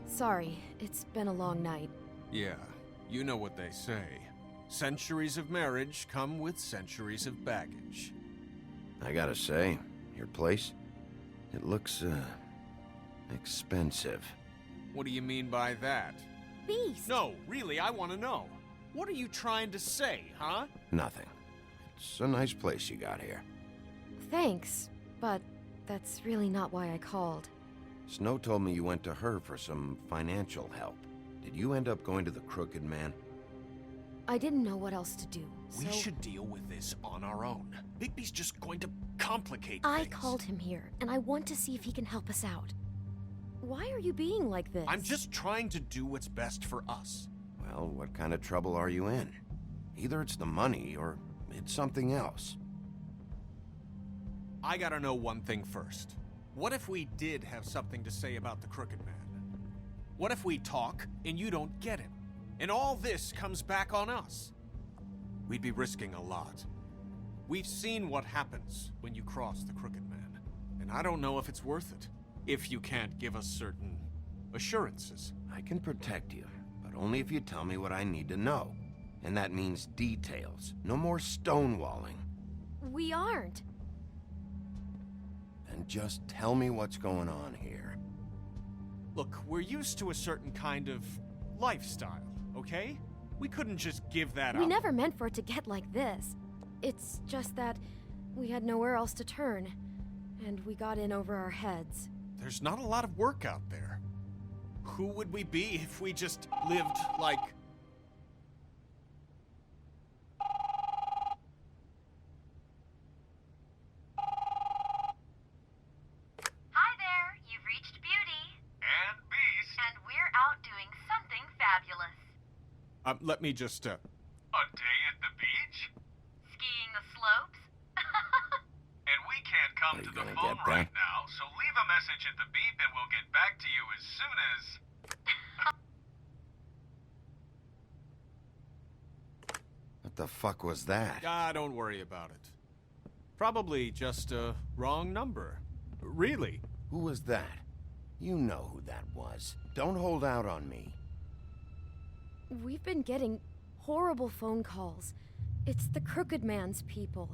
Sorry, it's been a long night. Yeah, you know what they say. Centuries of marriage come with centuries of baggage. I gotta say, your place, it looks, expensive. What do you mean by that? Beast! No, really, I want to know. What are you trying to say, huh? Nothing. It's a nice place you got here. Thanks, but that's really not why I called. Snow told me you went to her for some financial help. Did you end up going to the Crooked Man? I didn't know what else to do, We so should deal with this on our own. Bigby's just going to complicate I things. called him here, and I want to see if he can help us out. Why are you being like this? I'm just trying to do what's best for us. Well, what kind of trouble are you in? Either it's the money, or it's something else. I gotta know one thing first. What if we did have something to say about the Crooked Man? What if we talk, and you don't get him? And all this comes back on us? We'd be risking a lot. We've seen what happens when you cross the Crooked Man, and I don't know if it's worth it, if you can't give us certain assurances. I can protect you, but only if you tell me what I need to know. And that means details. No more stonewalling. We aren't. Then just tell me what's going on here. Look, we're used to a certain kind of lifestyle, okay? We couldn't just give that up. We never meant for it to get like this. It's just that we had nowhere else to turn, and we got in over our heads. There's not a lot of work out there. Who would we be if we just lived like... Let me just, A day at the beach? Skiing the slopes? And we can't come Are to you the gonna phone get right that? now, so leave a message at the beep and we'll get back to you as soon as... What the fuck was that? don't worry about it. Probably just a wrong number. Really? Who was that? You know who that was. Don't hold out on me. We've been getting horrible phone calls. It's the Crooked Man's people,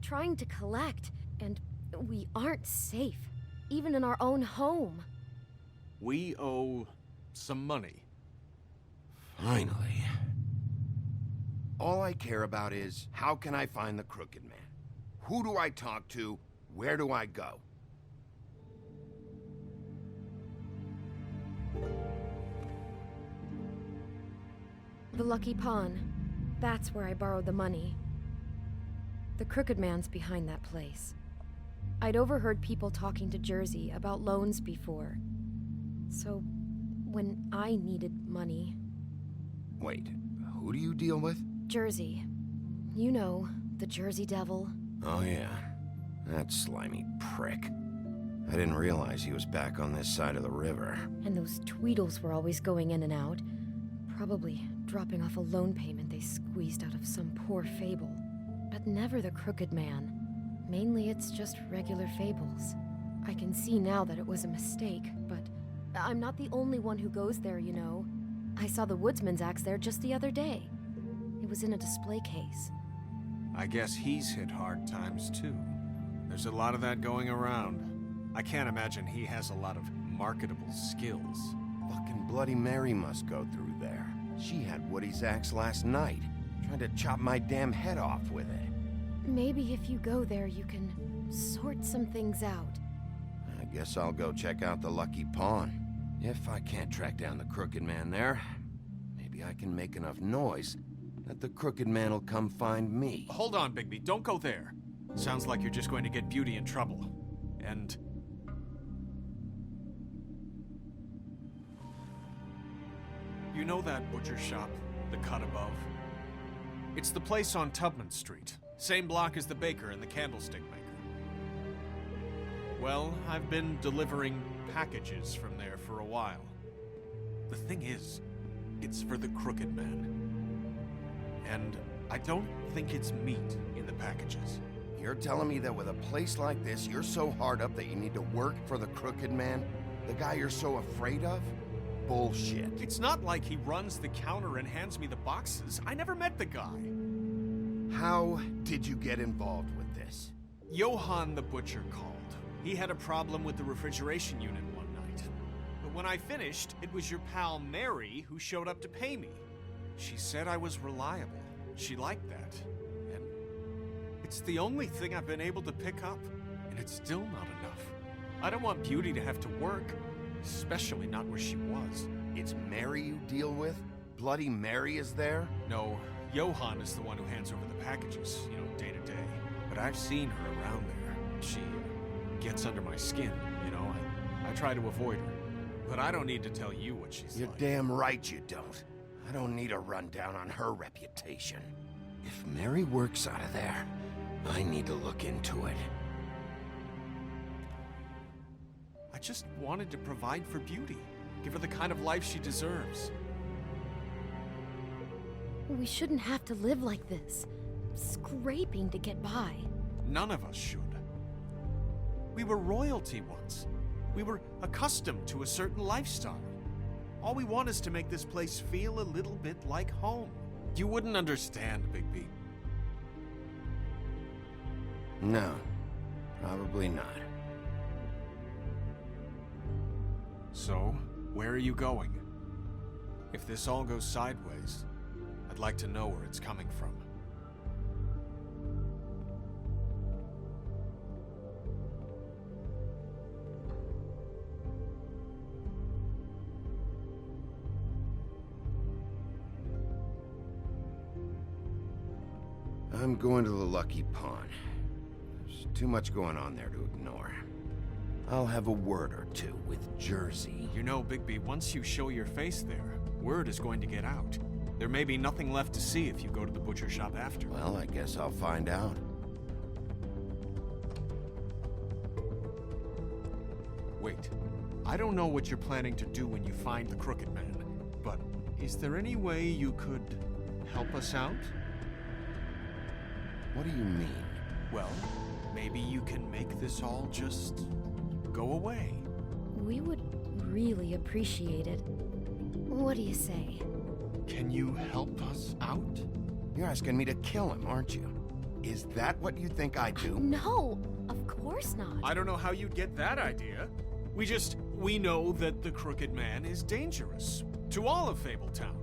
trying to collect, and we aren't safe, even in our own home. We owe some money. Finally. All I care about is, how can I find the Crooked Man? Who do I talk to? Where do I go? The Lucky Pawn. That's where I borrowed the money. The Crooked Man's behind that place. I'd overheard people talking to Jersey about loans before. So, when I needed money... Wait, who do you deal with? Jersey. You know, the Jersey Devil. Oh yeah, that slimy prick. I didn't realize he was back on this side of the river. And those Tweedles were always going in and out. Probably dropping off a loan payment they squeezed out of some poor fable. But never the Crooked Man. Mainly it's just regular fables. I can see now that it was a mistake, but I'm not the only one who goes there, you know. I saw the Woodsman's axe there just the other day. It was in a display case. I guess he's hit hard times too. There's a lot of that going around. I can't imagine he has a lot of marketable skills. Fucking Bloody Mary must go through there. She had Woody's axe last night, trying to chop my damn head off with it. Maybe if you go there, you can sort some things out. I guess I'll go check out the Lucky Pawn. If I can't track down the Crooked Man there, maybe I can make enough noise that the Crooked Man will come find me. Hold on, Bigby. Don't go there. Sounds like you're just going to get Beauty in trouble. And... You know that butcher shop, the cut above? It's the place on Tubman Street. Same block as the baker and the candlestick maker. Well, I've been delivering packages from there for a while. The thing is, it's for the Crooked Man. And I don't think it's meat in the packages. You're telling me that with a place like this, you're so hard up that you need to work for the Crooked Man? The guy you're so afraid of? Bullshit. It's not like he runs the counter and hands me the boxes. I never met the guy. How did you get involved with this? Johann the butcher called. He had a problem with the refrigeration unit one night. But when I finished, it was your pal Mary who showed up to pay me. She said I was reliable. She liked that. And it's the only thing I've been able to pick up. And it's still not enough. I don't want Beauty to have to work. Especially not where she was. It's Mary you deal with? Bloody Mary is there? No, Johann is the one who hands over the packages, you know, day to day. But I've seen her around there. She gets under my skin, you know. I try to avoid her. But I don't need to tell you what she's You're like. damn right you don't. I don't need a rundown on her reputation. If Mary works out of there, I need to look into it. I just wanted to provide for Beauty. Give her the kind of life she deserves. We shouldn't have to live like this, scraping to get by. None of us should. We were royalty once. We were accustomed to a certain lifestyle. All we want is to make this place feel a little bit like home. You wouldn't understand, Bigby. No, probably not. So, where are you going? If this all goes sideways, I'd like to know where it's coming from. I'm going to the Lucky Pawn. There's too much going on there to ignore. I'll have a word or two with Jersey. You know, Bigby, once you show your face there, word is going to get out. There may be nothing left to see if you go to the butcher shop after. Well, I guess I'll find out. Wait. I don't know what you're planning to do when you find the Crooked Man, but is there any way you could help us out? What do you mean? Well, maybe you can make this all just go away. We would really appreciate it. What do you say? Can you help us out? You're asking me to kill him, aren't you? Is that what you think I do? No, of course not. I don't know how you'd get that idea. We know that the Crooked Man is dangerous to all of Fabletown.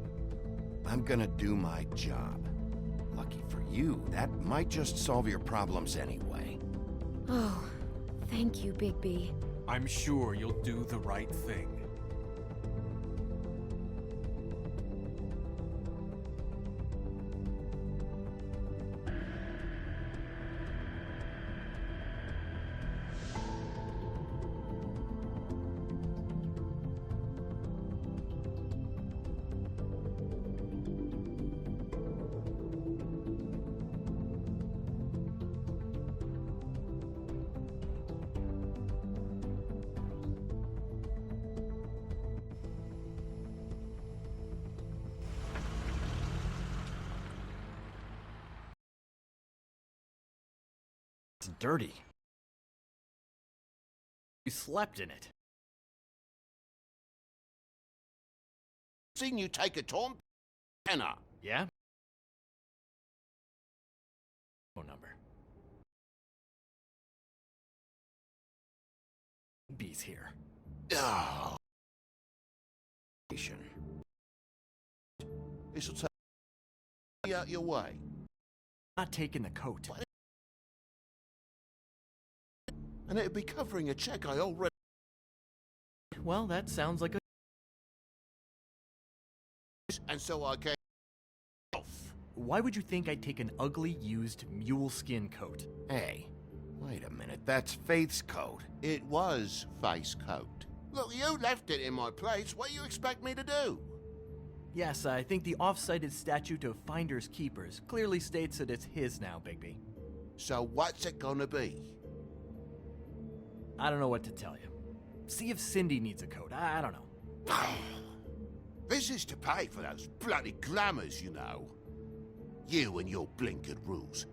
I'm gonna do my job. Lucky for you, that might just solve your problems anyway. Oh, thank you, Bigby. I'm sure you'll do the right thing. It's dirty. You slept in it. Seen you take a torn penner. Yeah? Phone number. B's here. Oh. This'll take you out your way. Not taking the coat. And it'd be covering a check I already... Well, that sounds like a... And so I came off. Why would you think I'd take an ugly, used mule skin coat? Hey, wait a minute, that's Faith's coat. It was Faith's coat. Look, you left it in my place. What do you expect me to do? Yes, I think the off-cited statute of Finders Keepers clearly states that it's his now, Bigby. So what's it gonna be? I don't know what to tell you. See if Cindy needs a coat. I don't know. This is to pay for those bloody glamours, you know. You and your blinkered rules.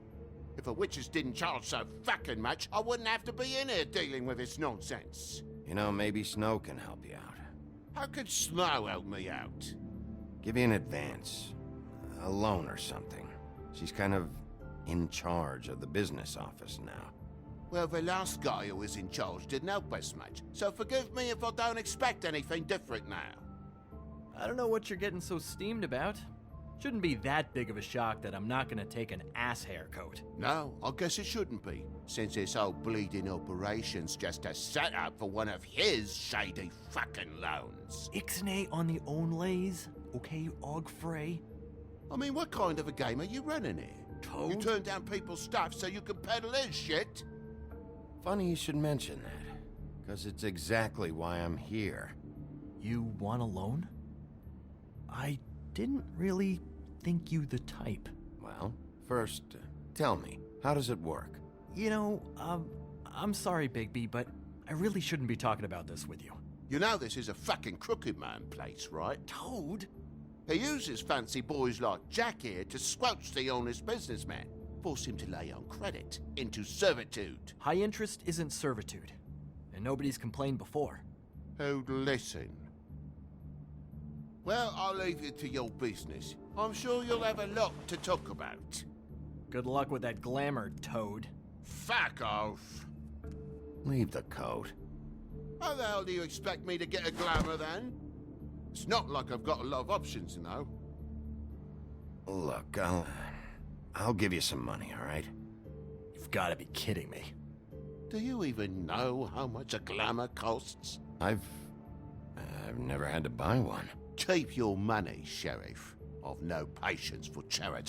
If the witches didn't charge so fucking much, I wouldn't have to be in here dealing with this nonsense. You know, maybe Snow can help you out. How could Snow help me out? Give you an advance. A loan or something. She's kind of in charge of the business office now. Well, the last guy who was in charge didn't help us much, so forgive me if I don't expect anything different now. I don't know what you're getting so steamed about. Shouldn't be that big of a shock that I'm not gonna take an ass hair coat. No, I guess it shouldn't be, since this whole bleeding operation's just a setup for one of his shady fucking loans. Ixnay on the own lays, okay, Og Frey? I mean, what kind of a game are you running here? Toad? You turn down people's stuff so you can peddle his shit? Funny you should mention that, because it's exactly why I'm here. You want a loan? I didn't really think you the type. Well, first, tell me, how does it work? You know, I'm sorry, Bigby, but I really shouldn't be talking about this with you. You know this is a fucking Crooked Man place, right? Toad? He uses fancy boys like Jack here to squelch the honest businessman. Force him to lay on credit into servitude. High interest isn't servitude, and nobody's complained before. Who'd listen? Well, I'll leave it to your business. I'm sure you'll have a lot to talk about. Good luck with that glamour, Toad. Fuck off. Leave the coat. How the hell do you expect me to get a glamour then? It's not like I've got a lot of options, you know. Look, I'll give you some money, all right? You've got to be kidding me. Do you even know how much a glamour costs? I've never had to buy one. Keep your money, Sheriff. I've no patience for charity.